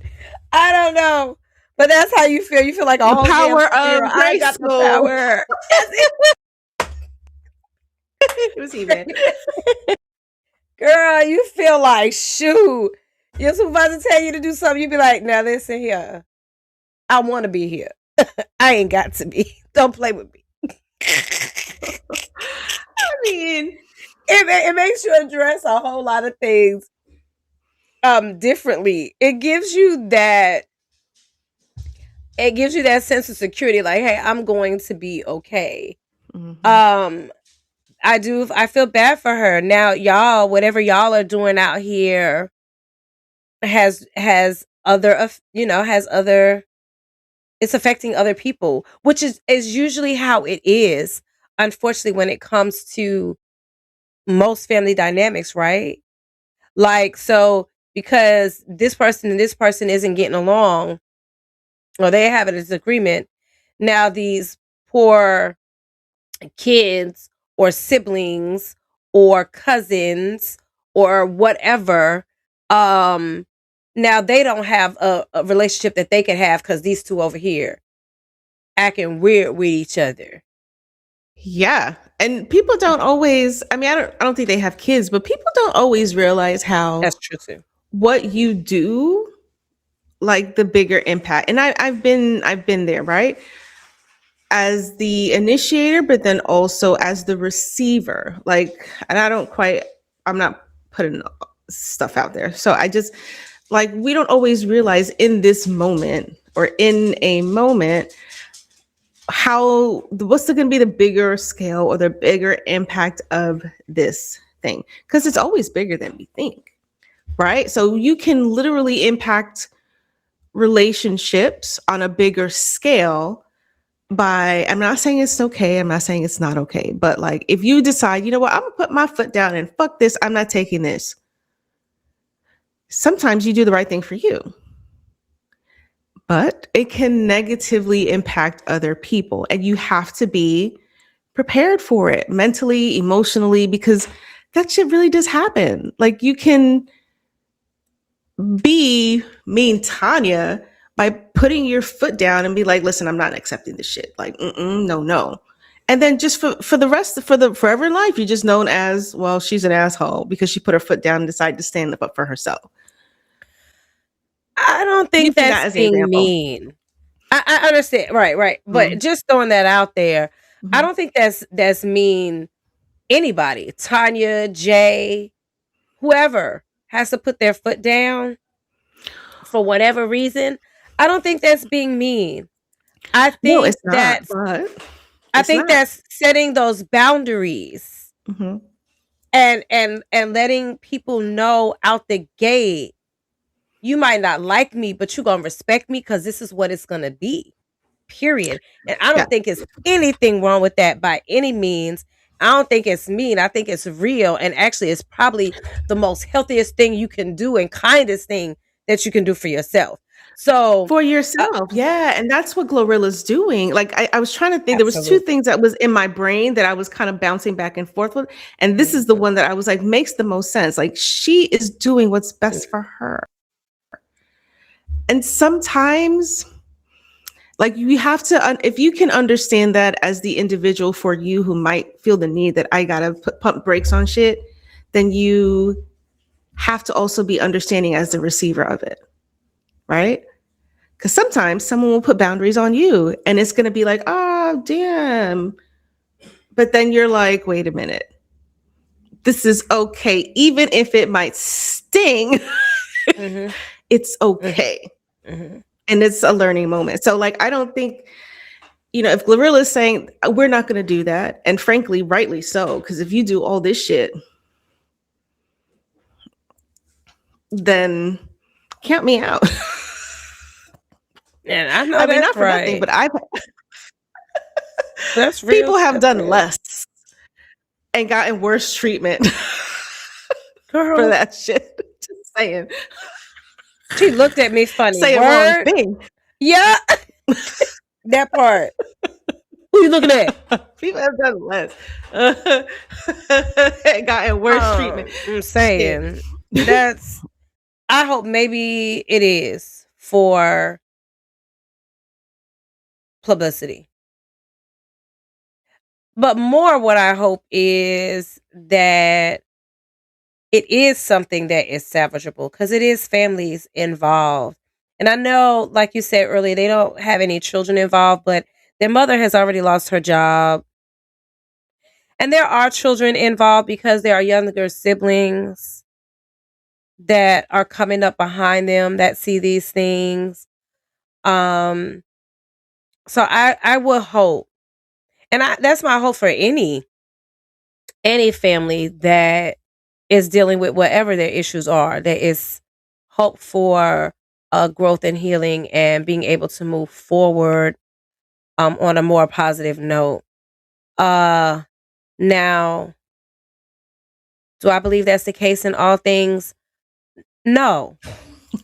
I don't know. But that's how you feel. You feel like a The whole damn power superhero. of I got the Grayskull. power. It was He-Man. Girl, you feel like, shoot. Your supervisor tell you to do something, you be like, now listen here. I want to be here. I ain't got to be. Don't play with me. I mean, It makes you address a whole lot of things differently. It gives you that sense of security, like, hey, I'm going to be okay. mhm. I feel bad for her. Now, y'all, whatever y'all are doing out here has other, has other, it's affecting other people, which is usually how it is, unfortunately, when it comes to most family dynamics, right? Like, so because this person and this person isn't getting along, or they have a disagreement, now these poor kids or siblings or cousins or whatever, now they don't have a relationship that they can have because these two over here acting weird with each other. Yeah. And people don't always, I mean, I don't think they have kids, but people don't always realize how That's true too. what you do, like the bigger impact. And I've been there, right? as the initiator, but then also as the receiver. Like, and I'm not putting stuff out there. So I just like, we don't always realize in this moment or in a moment what's going to be the bigger scale or the bigger impact of this thing, because it's always bigger than we think, right? So you can literally impact relationships on a bigger scale by, I'm not saying it's okay, I'm not saying it's not okay, but like, if you decide, you know what, I'm gonna put my foot down and fuck this, I'm not taking this, sometimes you do the right thing for you, but it can negatively impact other people, and you have to be prepared for it mentally, emotionally, because that shit really does happen. Like, you can be mean Tanya by putting your foot down and be like, listen, I'm not accepting this shit. Like, no. And then just for the rest, for the forever in life, you're just known as, well, she's an asshole because she put her foot down and decided to stand up for herself. I don't think that's being mean. I understand. Right. But just throwing that out there, I don't think that's mean. Anybody, Tanya, Jay, whoever has to put their foot down for whatever reason, I don't think that's being mean. I think that's setting those boundaries and letting people know out the gate, you might not like me, but you're gonna respect me because this is what it's gonna be. Period. And I don't think it's anything wrong with that by any means. I don't think it's mean. I think it's real. And actually, it's probably the most healthiest thing you can do and kindest thing that you can do for yourself. So for yourself. And that's what Glorilla's doing. Like, I was trying to think, there was two things that was in my brain that I was kind of bouncing back and forth with. And this is the one that I was like, makes the most sense. Like, she is doing what's best for her. And sometimes, like, you have to, if you can understand that as the individual for you who might feel the need that I gotta pump brakes on shit, then you have to also be understanding as the receiver of it, right? Because sometimes someone will put boundaries on you and it's gonna be like, oh, damn. But then you're like, wait a minute. This is okay. Even if it might sting, it's okay. And it's a learning moment. So, like, I don't think, if Glorilla is saying, we're not going to do that, and frankly, rightly so, because if you do all this shit, then count me out. And I know that's not for right. nothing, but that's real. People have done less and gotten worse treatment for that shit. Just saying. She looked at me funny. Say wrong thing. Yeah. That part. Who you looking at? People have done less. Gotten worse treatment. I'm saying I hope maybe it is for publicity. But more what I hope is that it is something that is salvageable, because it is families involved. And I know, like you said earlier, they don't have any children involved, but their mother has already lost her job. And there are children involved because there are younger siblings that are coming up behind them that see these things. So I will hope, and that's my hope for any family that is dealing with whatever their issues are. There is hope for growth and healing and being able to move forward on a more positive note. Now, do I believe that's the case in all things? No,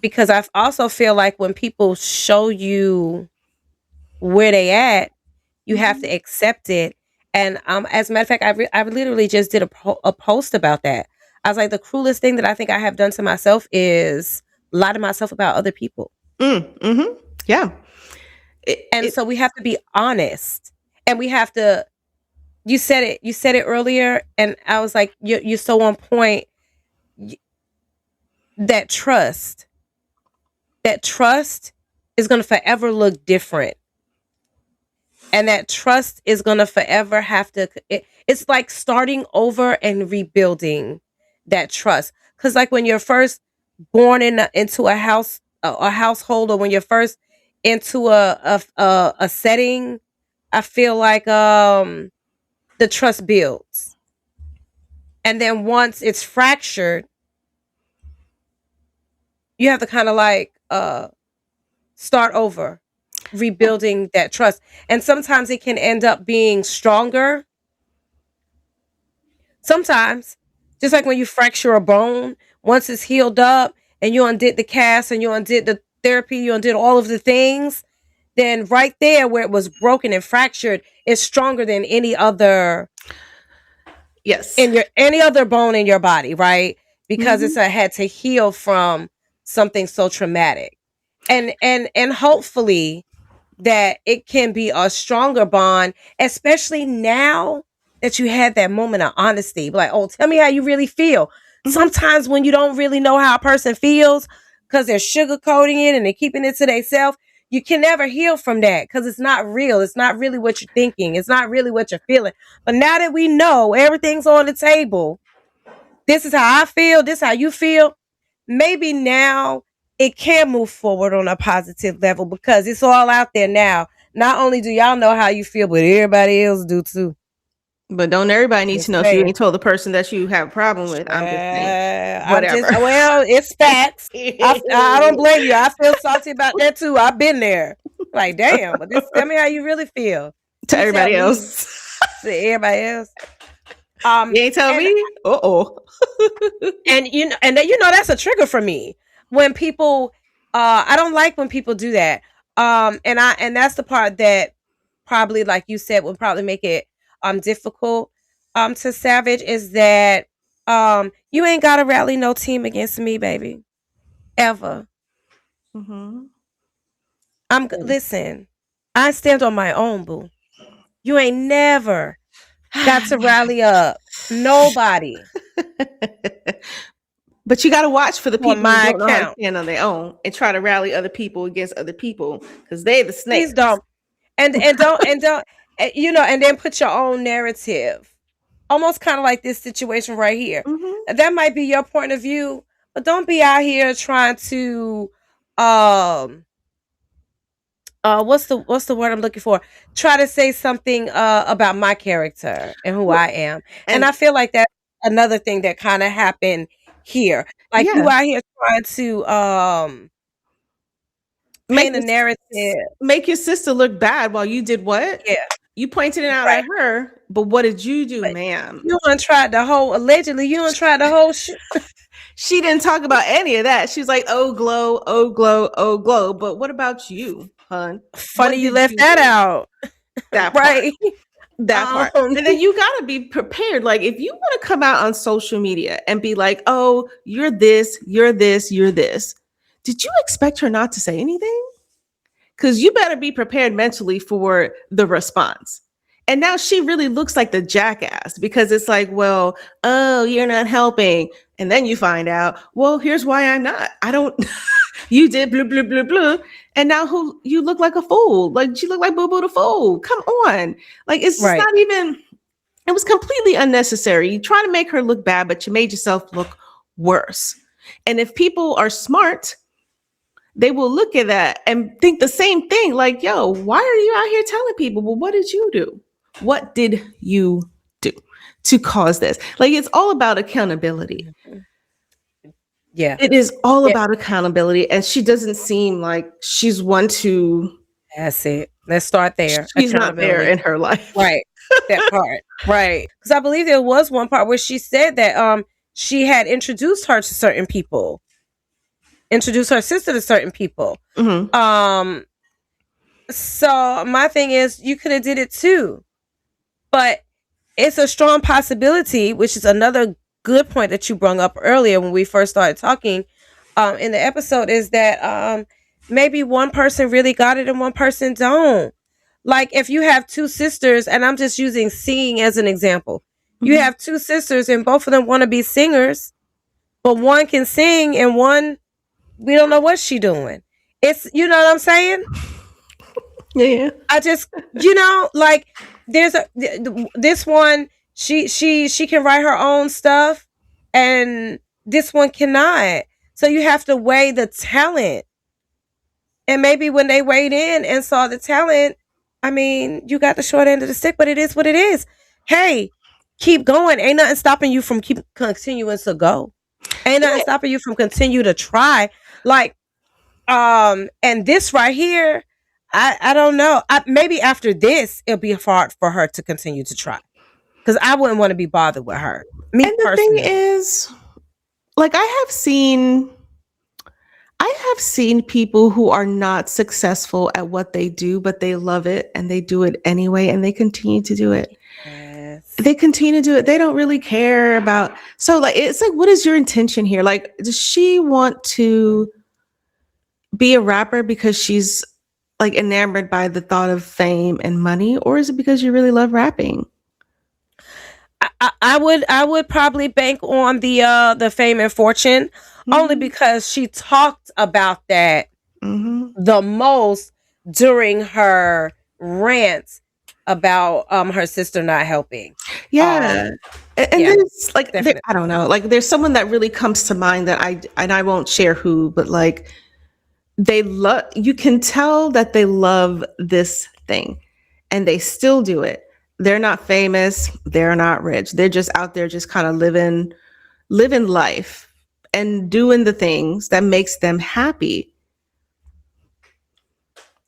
because I also feel like when people show you where they at, you have to accept it. And as a matter of fact, I literally just did a post about that. I was like, the cruelest thing that I think I have done to myself is lie to myself about other people. Yeah. So we have to be honest, and we have to, you said it earlier, and I was like, you're so on point. That trust is going to forever look different And that trust is going to forever have to, it's like starting over and rebuilding that trust. Because, like, when you're first born into a house, a household, or when you're first into a setting, I feel like the trust builds. And then once it's fractured, you have to kind of like start over, rebuilding that trust. And sometimes it can end up being stronger. Sometimes, just like when you fracture a bone, once it's healed up and you undid the cast and you undid the therapy, you undid all of the things, then right there where it was broken and fractured is stronger than any other Yes. any other bone in your body, right? Because it's had to heal from something so traumatic. And hopefully that it can be a stronger bond, especially now that you had that moment of honesty. Like, oh, tell me how you really feel. Sometimes when you don't really know how a person feels because they're sugarcoating it and they're keeping it to themselves, you can never heal from that because it's not real. It's not really what you're thinking. It's not really what you're feeling. But now that we know everything's on the table, this is how I feel, this is how you feel, maybe now it can move forward on a positive level because it's all out there now. Not only do y'all know how you feel, but everybody else do too. But don't everybody need Just to know if you saying. ain't told the person that you have a problem with? I'm just saying. Whatever. Well, it's facts. I don't blame you. I feel salty about that too. I've been there. Like, damn, but just tell me how you really feel. To You everybody tell me. else. To everybody else. You ain't tell me? Uh-oh. And then that's a trigger for me. When people I don't like when people do that. And that's the part that probably, like you said, would probably make it difficult to Savage, is that you ain't gotta rally no team against me, baby. Ever. Listen, I stand on my own, boo. You ain't never got to rally up nobody. But you got to watch for the people who my don't know how to account. stand on their own and try to rally other people against other people because they the snakes. Please don't. And don't and then put your own narrative. Almost kind of like this situation right here. That might be your point of view, but don't be out here trying to what's the word I'm looking for? Try to say something about my character and who I am. And I feel like that's another thing that kind of happened here. Like, you out here trying to paint a narrative. Make your sister look bad while you did what? Yeah. You pointed it out at her, but what did you do, ma'am? You done tried the whole, allegedly, you done tried the whole shit. She didn't talk about any of that. She was like, oh, glow, oh, glow, oh, glow. But what about you, hun? Funny you left that out. That right. Part. That part. And then you got to be prepared. Like, if you want to come out on social media and be like, oh, you're this, you're this, you're this. Did you expect her not to say anything? Because you better be prepared mentally for the response. And now she really looks like the jackass because it's like, well, oh, you're not helping. And then you find out, well, here's why I'm not. I don't, you did blah, blah, blah, blah. And now you look like a fool. Like, she looked like Boo Boo the Fool. Come on. Like, it's right. Not even, it was completely unnecessary. You try to make her look bad, but you made yourself look worse. And if people are smart, they will look at that and think the same thing. Like, yo, why are you out here telling people? Well, what did you do? What did you do to cause this? Like, it's all about accountability. Yeah. It is all about accountability. And she doesn't seem like she's one to. That's it. Let's start there. She's not there in her life. Right. That part. Right. Because I believe there was one part where she said that she had introduced her to certain people. Introduced her sister to certain people. Mm-hmm. So my thing is, you could have did it too. But it's a strong possibility, which is another good point that you brought up earlier when we first started talking in the episode, is that maybe one person really got it and one person don't. Like, if you have two sisters, and I'm just using singing as an example. Mm-hmm. You have two sisters and both of them want to be singers, but one can sing and one, we don't know what she doing. It's, you know what I'm saying? Yeah. I just, like there's this one, she can write her own stuff, and this one cannot. So you have to weigh the talent. And maybe when they weighed in and saw the talent, I mean, you got the short end of the stick, but it is what it is. Hey, keep going. Ain't nothing stopping you from keep continuing to go. Ain't nothing Yeah. stopping you from continue to try. Like, and this right here, I don't know. Maybe after this, it'll be hard for her to continue to try. Because I wouldn't want to be bothered with her. Me And the thing personally. is, like I have seen people who are not successful at what they do, but they love it and they do it anyway and they continue to do it. Yes. They continue to do it. They don't really care about. So like it's like, what is your intention here? Like, does she want to be a rapper because she's like enamored by the thought of fame and money, or is it because you really love rapping? I would probably bank on the fame and fortune, only Mhm. because she talked about that Mhm. the most during her rants about her sister not helping. Yeah. And Yeah, there's like definitely. I don't know, like there's someone that really comes to mind that I won't share who, but like they love you can tell that they love this thing and they still do it. They're not famous, they're not rich. They're just out there just kind of living life and doing the things that makes them happy.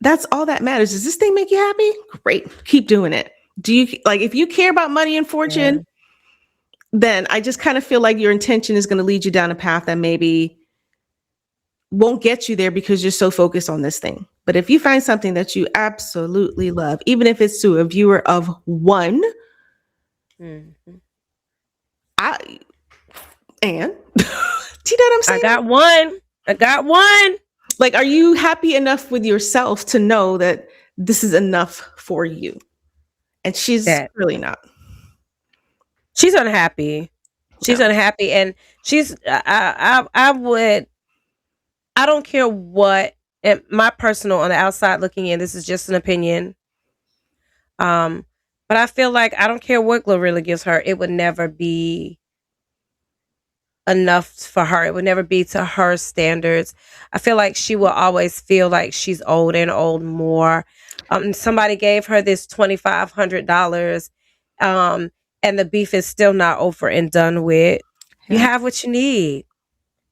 That's all that matters. Does this thing make you happy? Great. Keep doing it. Do you like if you care about money and Yeah. fortune, then I just kind of feel like your intention is going to lead you down a path that maybe won't get you there because you're so focused on this thing. But if you find something that you absolutely love, even if it's to a viewer of one, Mhm. I and do you know what I'm I saying? got one. I got one. Like, are you happy enough with yourself to know that this is enough for you? And she's That really not. she's unhappy. She's No. unhappy, and she's. I would. I don't care what. And my personal on the outside looking in. This is just an opinion. Um, but I feel like I don't care what Glorilla gives her. It would never be enough for her. It would never be to her standards. I feel like she will always feel like she's owed and owed more. Somebody gave her this $2,500, um, and the beef is still not over and done with. You Yeah. have what you need.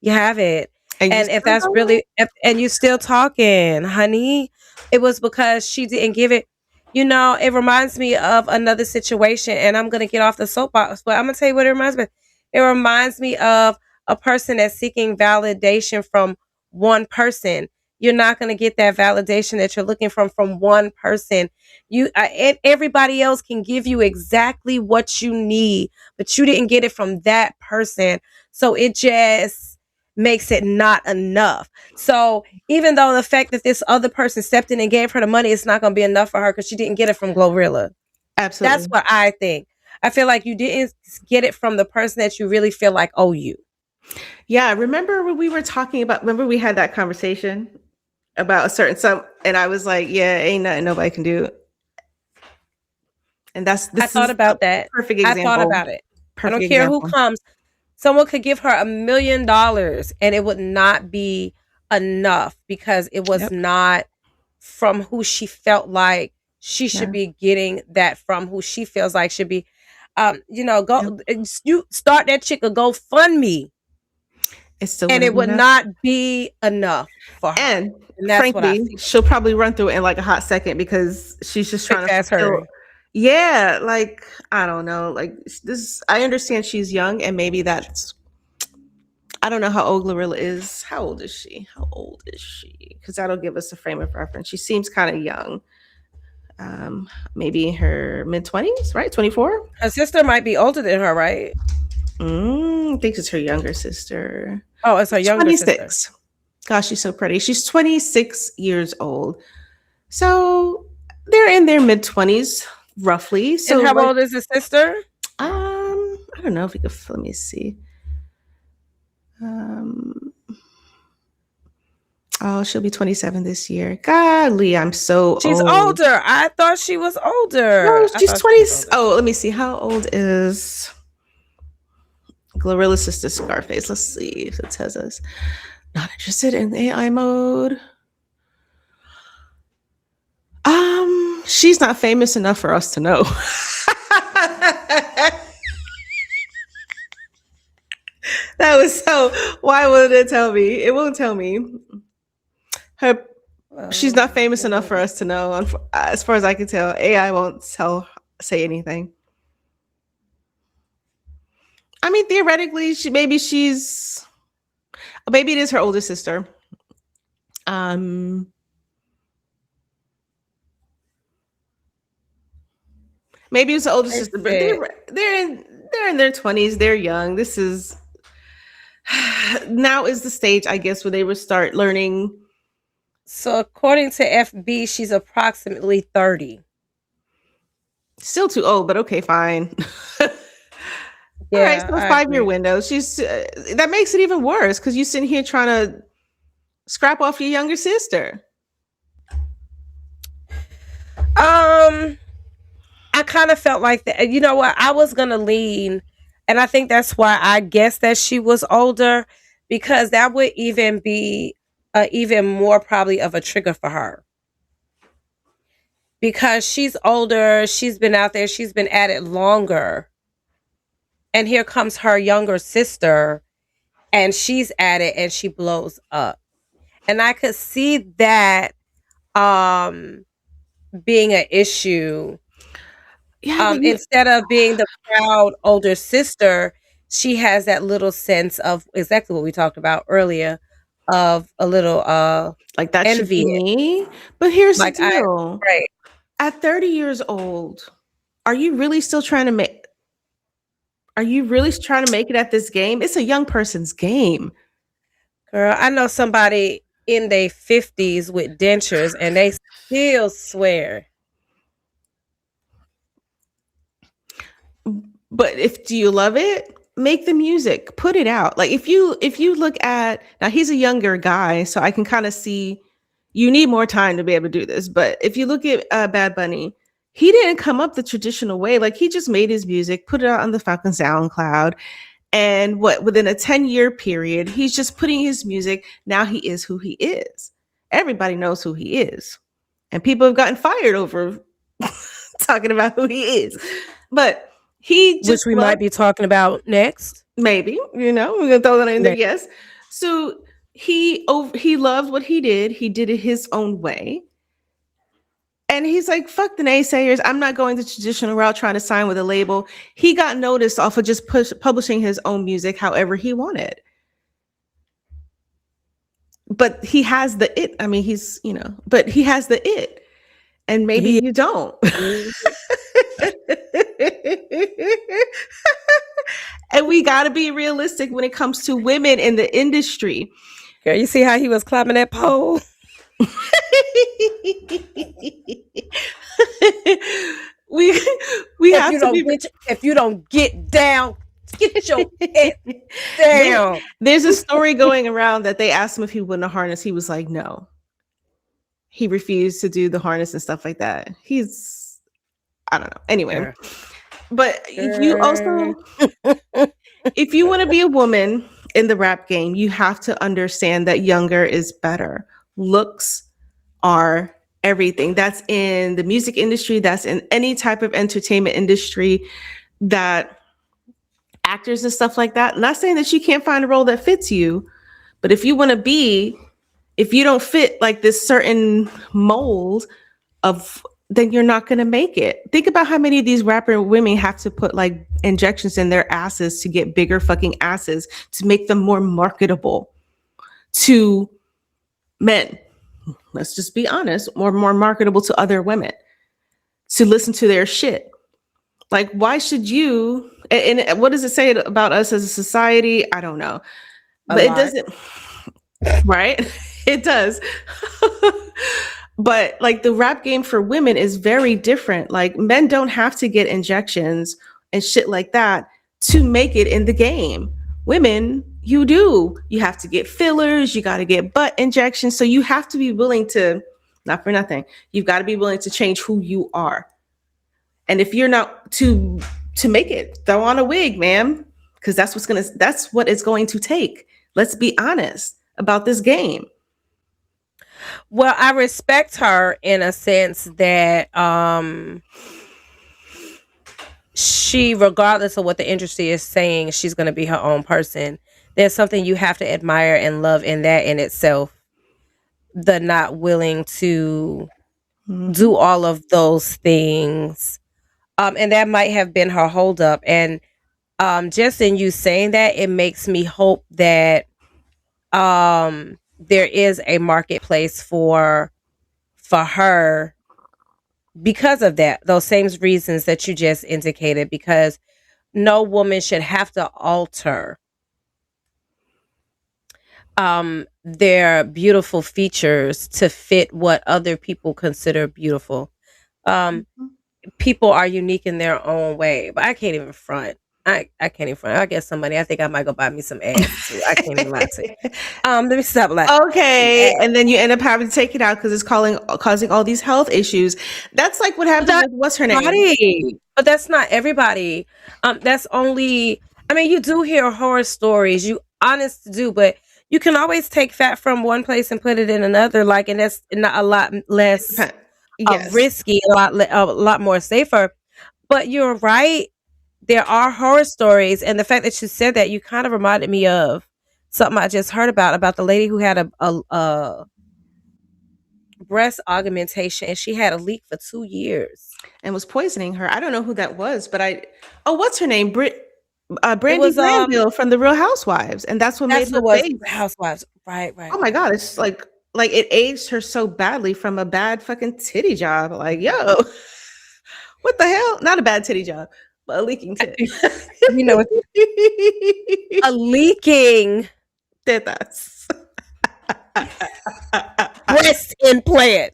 You have it. And you And if still that's going? really, and you still talking, honey, it was because she didn't give it. It reminds me of another situation, and I'm gonna get off the soapbox, but I'm gonna tell you what it reminds me of. It reminds me of a person that's seeking validation from one person. You're not gonna get that validation that you're looking from one person. Everybody else can give you exactly what you need, but you didn't get it from that person. So it just makes it not enough. So even though the fact that this other person stepped in and gave her the money, it's not going to be enough for her because she didn't get it from Glorilla. That's Absolutely. what I think. I feel like you didn't get it from the person that you really feel like owe you. Yeah. Remember when we were talking about, remember we had that conversation about a certain sum, and I was like, yeah, ain't nothing nobody can do. And I this thought is a about that. perfect I thought example. about it. I Perfect don't care who example. comes. Someone could give her $1 million and it would not be enough because it was Yep. not from who she felt like she should Yeah. be getting that from, who she feels like should be. Go Yep. you start that chick a GoFundMe, It still and wouldn't it be would enough. not be enough for her. And And that's what I frankly, feel. she'll probably run through it in like a hot second because she's just Quick trying to fast fulfill. hurry. Yeah, like I don't know. Like this, I understand she's young, and maybe that's. I don't know how old Glorilla is. How old is she? How old is she? Because that'll give us a frame of reference. She seems kind of young. Maybe in her mid-20s, right? 24. Her sister might be older than her, right? I think it's her younger sister. Oh, it's her younger sister. 26. Gosh, she's so pretty. She's 26 years old. So they're in their mid-20s, roughly. So And how like, old is the sister? I don't know if we could let me see. Um Oh, she'll be 27 this year. Golly, I'm so She's old. older. I thought she was older. No, I she's thought 20. she was older. Oh, let me see. How old is Glorilla's sister Scarface? Let's see if it says us. Not interested in AI mode. She's not famous enough for us to know. That was so. Why would it tell me? It won't tell me. Her. She's not famous enough for us to know. As far as I can tell, AI won't say anything. I mean, theoretically, maybe it is her older sister. Maybe it's the older sister, but they're in their 20s. They're young. This is now is the stage, I guess, where they would start learning. So according to FB, she's approximately 30. Still too old, but okay, fine. Yeah, all right, so a 5-year window. She's that makes it even worse because you're sitting here trying to scrap off your younger sister. I kind of felt like that. You know what? I was gonna lean, and I think that's why I guessed that she was older, because that would even be even more probably of a trigger for her. Because she's older, she's been out there, she's been at it longer. And here comes her younger sister, and she's at it and she blows up. And I could see that being an issue. Yeah, instead of being the proud older sister, she has that little sense of exactly what we talked about earlier, of a little like that should be envy. me. But here's Like, the deal. right. At 30 years old, are you really still trying to make it at this game? It's a young person's game. Girl, I know somebody in their 50s with dentures and they still swear. But do you love it? Make the music, put it out. Like if you look at, now he's a younger guy, so I can kind of see you need more time to be able to do this. But if you look at Bad Bunny, he didn't come up the traditional way. Like he just made his music, put it out on the Falcon SoundCloud, and within a 10-year period, he's just putting his music. Now he is who he is. Everybody knows who he is, and people have gotten fired over talking about who he is. But which we might be talking about next. Maybe, we're gonna throw that in there. Yes. So he loved what he did. He did it his own way. And he's like, fuck the naysayers. I'm not going the traditional route trying to sign with a label. He got noticed off of just publishing his own music however he wanted. But he has the it. I mean, but he has the it. And maybe you don't. And we got to be realistic when it comes to women in the industry. Girl, you see how he was climbing that pole? we have to be. If you don't get down, get your head down. There's a story going around that they asked him if he wouldn't have harness. He was like, no. He refused to do the harness and stuff like that. I don't know. Anyway. Sure. But if you want to be a woman in the rap game, you have to understand that younger is better. Looks are everything. That's in the music industry. That's in any type of entertainment industry, that actors and stuff like that. Not saying that you can't find a role that fits you, but if you don't fit like this certain mold of, then you're not going to make it. Think about how many of these rapper women have to put like injections in their asses to get bigger fucking asses to make them more marketable to men. Let's just be honest, more marketable to other women to listen to their shit. Like, why should you? And what does it say about us as a society? I don't know, but it doesn't. Right? It does. But like the rap game for women is very different. Like men don't have to get injections and shit like that to make it in the game. Women You do. You have to get fillers, you got to get butt injections. So you have to be willing to, not for nothing, you've got to be willing to change who you are. And if you're not to make it, throw on a wig, ma'am, because that's what it's going to take. Let's be honest about this game. Well, I respect her in a sense that she, regardless of what the industry is saying, she's going to be her own person. There's something you have to admire and love in that in itself. The not willing to do all of those things. And that might have been her holdup. And just in you saying that, it makes me hope that there is a marketplace for her because of that, those same reasons that you just indicated, because no woman should have to alter their beautiful features to fit what other people consider beautiful. People are unique in their own way, but I can't even front. I can't even front. I guess somebody. I think I might go buy me some ass too. I can't even lie to you. Let me stop laughing. Okay, and then you end up having to take it out because it's causing all these health issues. That's like what happened with what's her name? But that's not everybody. That's only. I mean, you do hear horror stories. You honest do, but you can always take fat from one place and put it in another. Like, and that's not a lot less risky, a lot more safer. But you're right. There are horror stories, and the fact that you said that, you kind of reminded me of something I just heard about the lady who had a breast augmentation, and she had a leak for 2 years and was poisoning her. I don't know who that was, but what's her name? Brandy Glanville from The Real Housewives, and that's what made her face. Housewives, right. Oh my god, it's like it aged her so badly from a bad fucking titty job. Like, yo, what the hell? Not a bad titty job. A leaking tit. You know, a leaking tetas. Breast implant.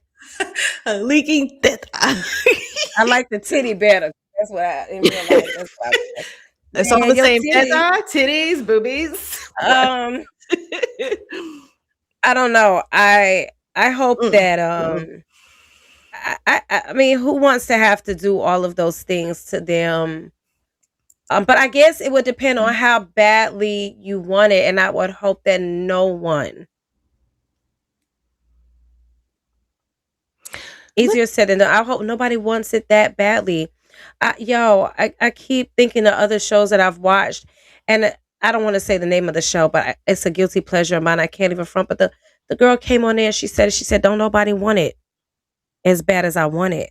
A leaking teta. I like the titty better. That's what I in real life. It's all the same. Teta, titties, boobies. I don't know. I hope that I mean, who wants to have to do all of those things to them? But I guess it would depend on how badly you want it, and I would hope that no one. Easier said than done. I hope nobody wants it that badly. I keep thinking of other shows that I've watched, and I don't want to say the name of the show, but it's a guilty pleasure of mine. I can't even front. But the girl came on there and she said, don't nobody want it as bad as I want it.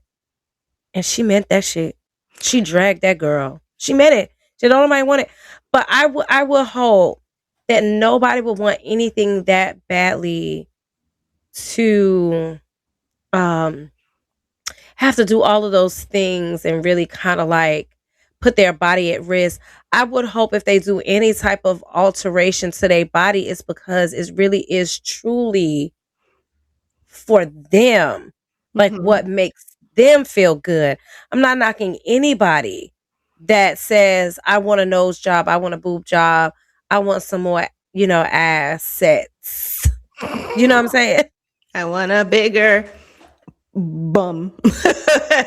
And she meant that shit. She dragged that girl. She meant it. She don't nobody want it. But I will hope that nobody would want anything that badly to have to do all of those things and really kind of like put their body at risk. I would hope if they do any type of alteration to their body, it's because it really is truly for them. Like what makes them feel good. I'm not knocking anybody that says, I want a nose job, I want a boob job, I want some more, assets. You know what I'm saying? I want a bigger bum,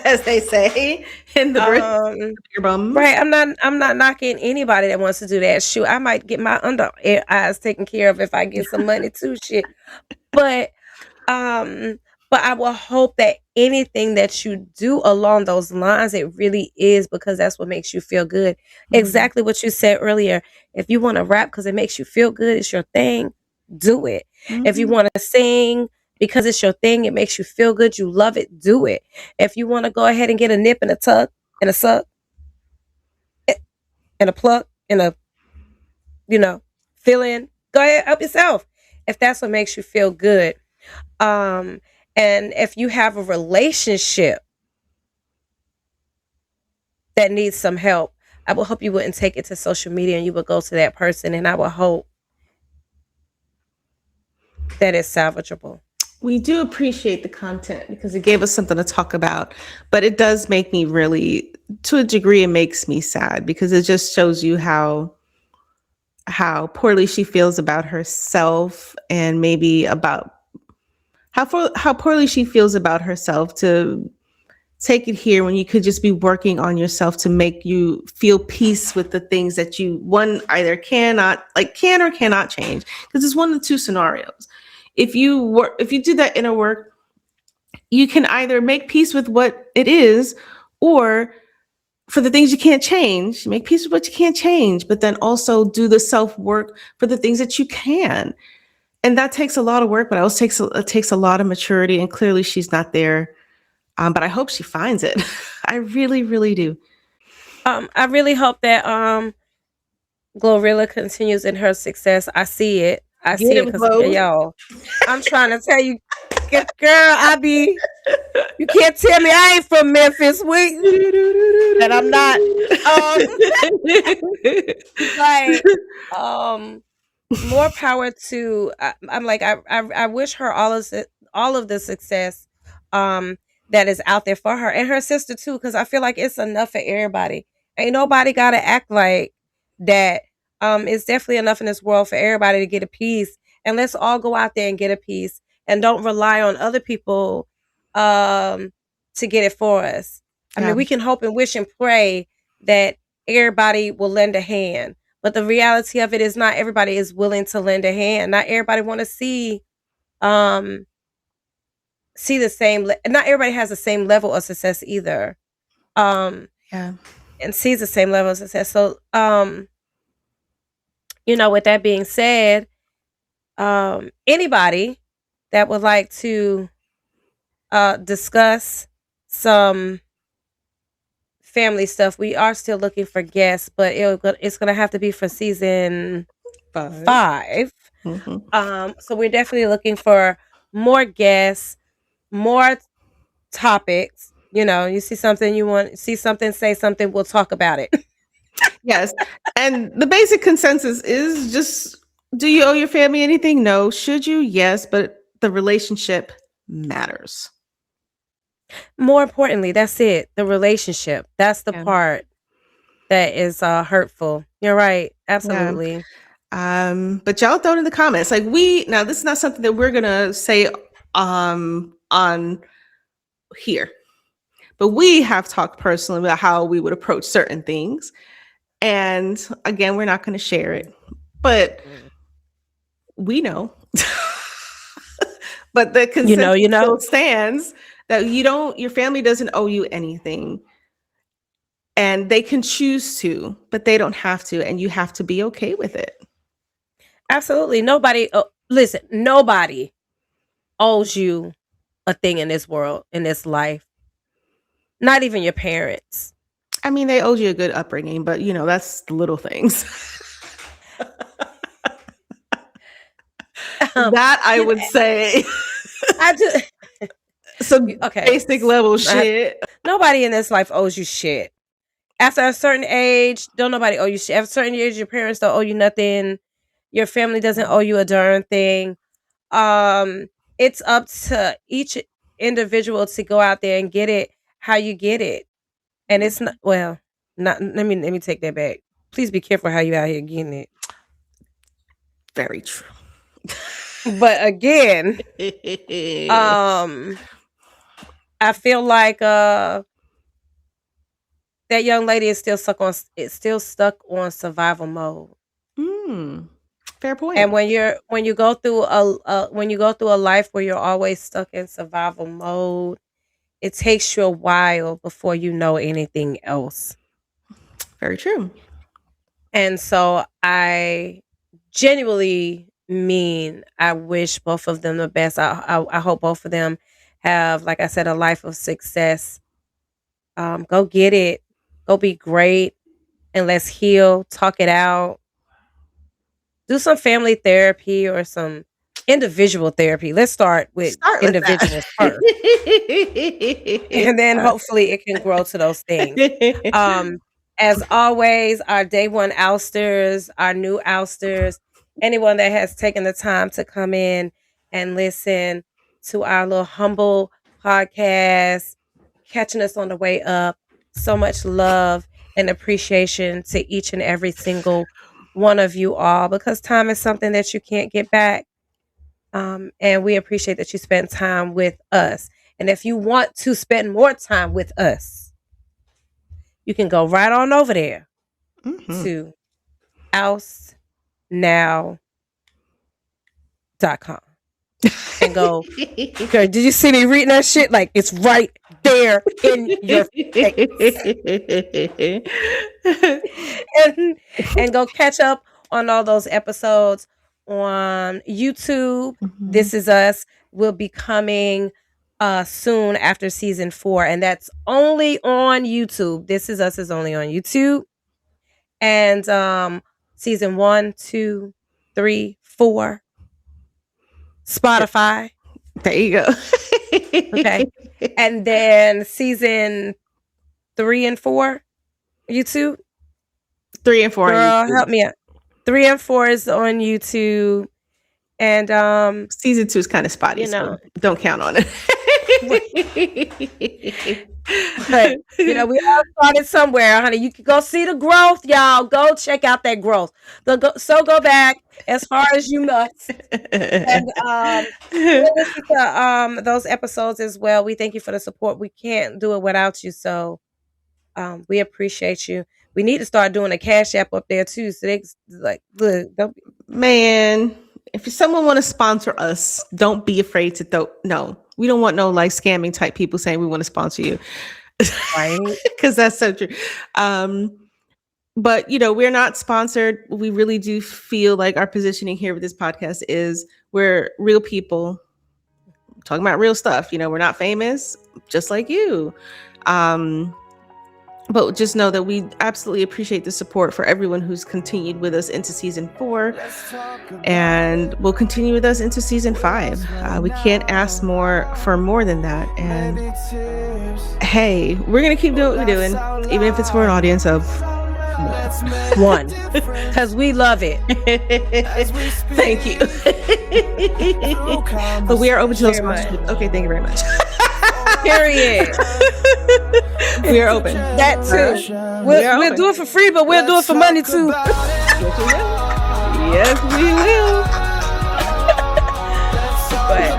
as they say in the bum. Right. I'm not knocking anybody that wants to do that. Shoot, I might get my under eyes taken care of if I get some money too. Shit. But I will hope that anything that you do along those lines, it really is because that's what makes you feel good. Exactly what you said earlier. If you want to rap because it makes you feel good, it's your thing, do it. If you want to sing because it's your thing, it makes you feel good, you love it, do it. If you want to go ahead and get a nip and a tuck and a suck and a pluck and a, fill in, go ahead, help yourself. If that's what makes you feel good. And if you have a relationship that needs some help, I will hope you wouldn't take it to social media and you would go to that person, and I will hope that it's salvageable. We do appreciate the content because it gave us something to talk about, but it does make me really, to a degree, it makes me sad because it just shows you how how poorly she feels about herself, and maybe about how poorly she feels about herself to take it here when you could just be working on yourself to make you feel peace with the things that you one either can or cannot change, because it's one of the two scenarios. If you do that inner work, you can either make peace with what it is, or for the things you can't change, make peace with what you can't change, but then also do the self work for the things that you can. And that takes a lot of work, but it takes a lot of maturity. And clearly she's not there. But I hope she finds it. I really, really do. I really hope that Glorilla continues in her success. I see it. I Get see it him, because Glo. yo, I'm trying to tell you, girl, you can't tell me I ain't from Memphis. And I'm not. More power to. I'm like I wish her all of the success that is out there for her and her sister too, because I feel like it's enough for everybody. Ain't nobody gotta act like that. It's definitely enough in this world for everybody to get a piece, and let's all go out there and get a piece, and don't rely on other people to get it for us. I mean, we can hope and wish and pray that everybody will lend a hand, but the reality of it is not everybody is willing to lend a hand. Not everybody want to see the same. Not everybody has the same level of success either. And sees the same level of success. So, with that being said, anybody that would like to discuss some family stuff, we are still looking for guests, but it's going to have to be for season 5. Mm-hmm. So we're definitely looking for more guests, more topics. You see something you want, say something, we'll talk about it. Yes. And the basic consensus is just, do you owe your family anything? No. Should you? Yes. But the relationship matters. More importantly, that's it. The relationship. That's the part that is hurtful. You're right. Absolutely. But y'all throw it in the comments. Now this is not something that we're gonna say on here, but we have talked personally about how we would approach certain things. And again, we're not going to share it, but we know. But the consensus still stands that your family doesn't owe you anything, and they can choose to, but they don't have to, and you have to be okay with it. Absolutely. Nobody owes you a thing in this world, in this life. Not even your parents. I mean, they owed you a good upbringing, but that's the little things. That I would say. I do. Some basic level shit. Nobody in this life owes you shit. After a certain age, don't nobody owe you shit. After a certain age, your parents don't owe you nothing. Your family doesn't owe you a darn thing. It's up to each individual to go out there and get it how you get it. And it's not let me take that back. Please be careful how you out here getting it. Very true. But again, I feel like that young lady is still stuck on survival mode. Fair point. And when you go through a life where you're always stuck in survival mode, it takes you a while before you know anything else. Very true. And so I genuinely mean I wish both of them the best. I hope both of them have, like I said, a life of success. Go get it. Go be great. And let's heal. Talk it out. Do some family therapy or some individual therapy. Let's start with individuals first. And then hopefully it can grow to those things. As always, our day one ousters, our new ousters, anyone that has taken the time to come in and listen to our little humble podcast, catching us on the way up. So much love and appreciation to each and every single one of you all, because time is something that you can't get back. And we appreciate that you spent time with us. And if you want to spend more time with us, you can go right on over there to ousenow.com and go. Okay, did you see me reading that shit? Like, it's right there in your face. and go catch up on all those episodes on YouTube. This Is Us will be coming soon after season 4, and that's only on YouTube. This Is Us is only on YouTube. And season 1, 2, 3, 4, Spotify. There you go. Okay. And then season 3 and 4, YouTube. 3 and 4. Girl, help me out. 3 and 4 is on YouTube. And season 2 is kind of spotty, so don't count on it. But we all started somewhere, honey. You can go see the growth, y'all. Go check out that growth. Go back as far as you must. And listen to those episodes as well. We thank you for the support. We can't do it without you, so we appreciate you. We need to start doing a Cash App up there too, so they like, look, man. If someone want to sponsor us, don't be afraid to no. We don't want no like scamming type people saying we want to sponsor you. Right? Because that's so true. But we're not sponsored. We really do feel like our positioning here with this podcast is we're real people talking about real stuff. We're not famous, just like you. But just know that we absolutely appreciate the support for everyone who's continued with us into season 4, and will continue with us into season 5. We can't ask for more than that. And hey, we're gonna keep doing what we're doing, even if it's for an audience of 1, because we love it. Thank you. But we are open to those sponsorships. Okay, thank you very much. Period. We are open. That too. We'll do it for free, but we'll do it for money too. Yes, we will. But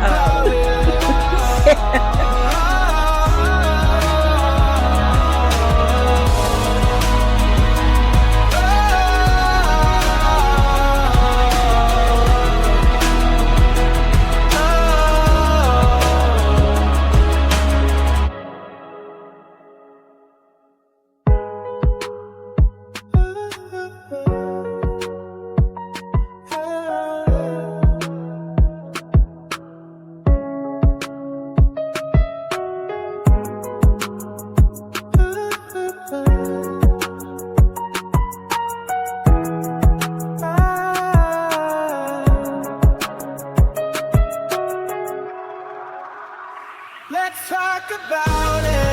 let's talk about it.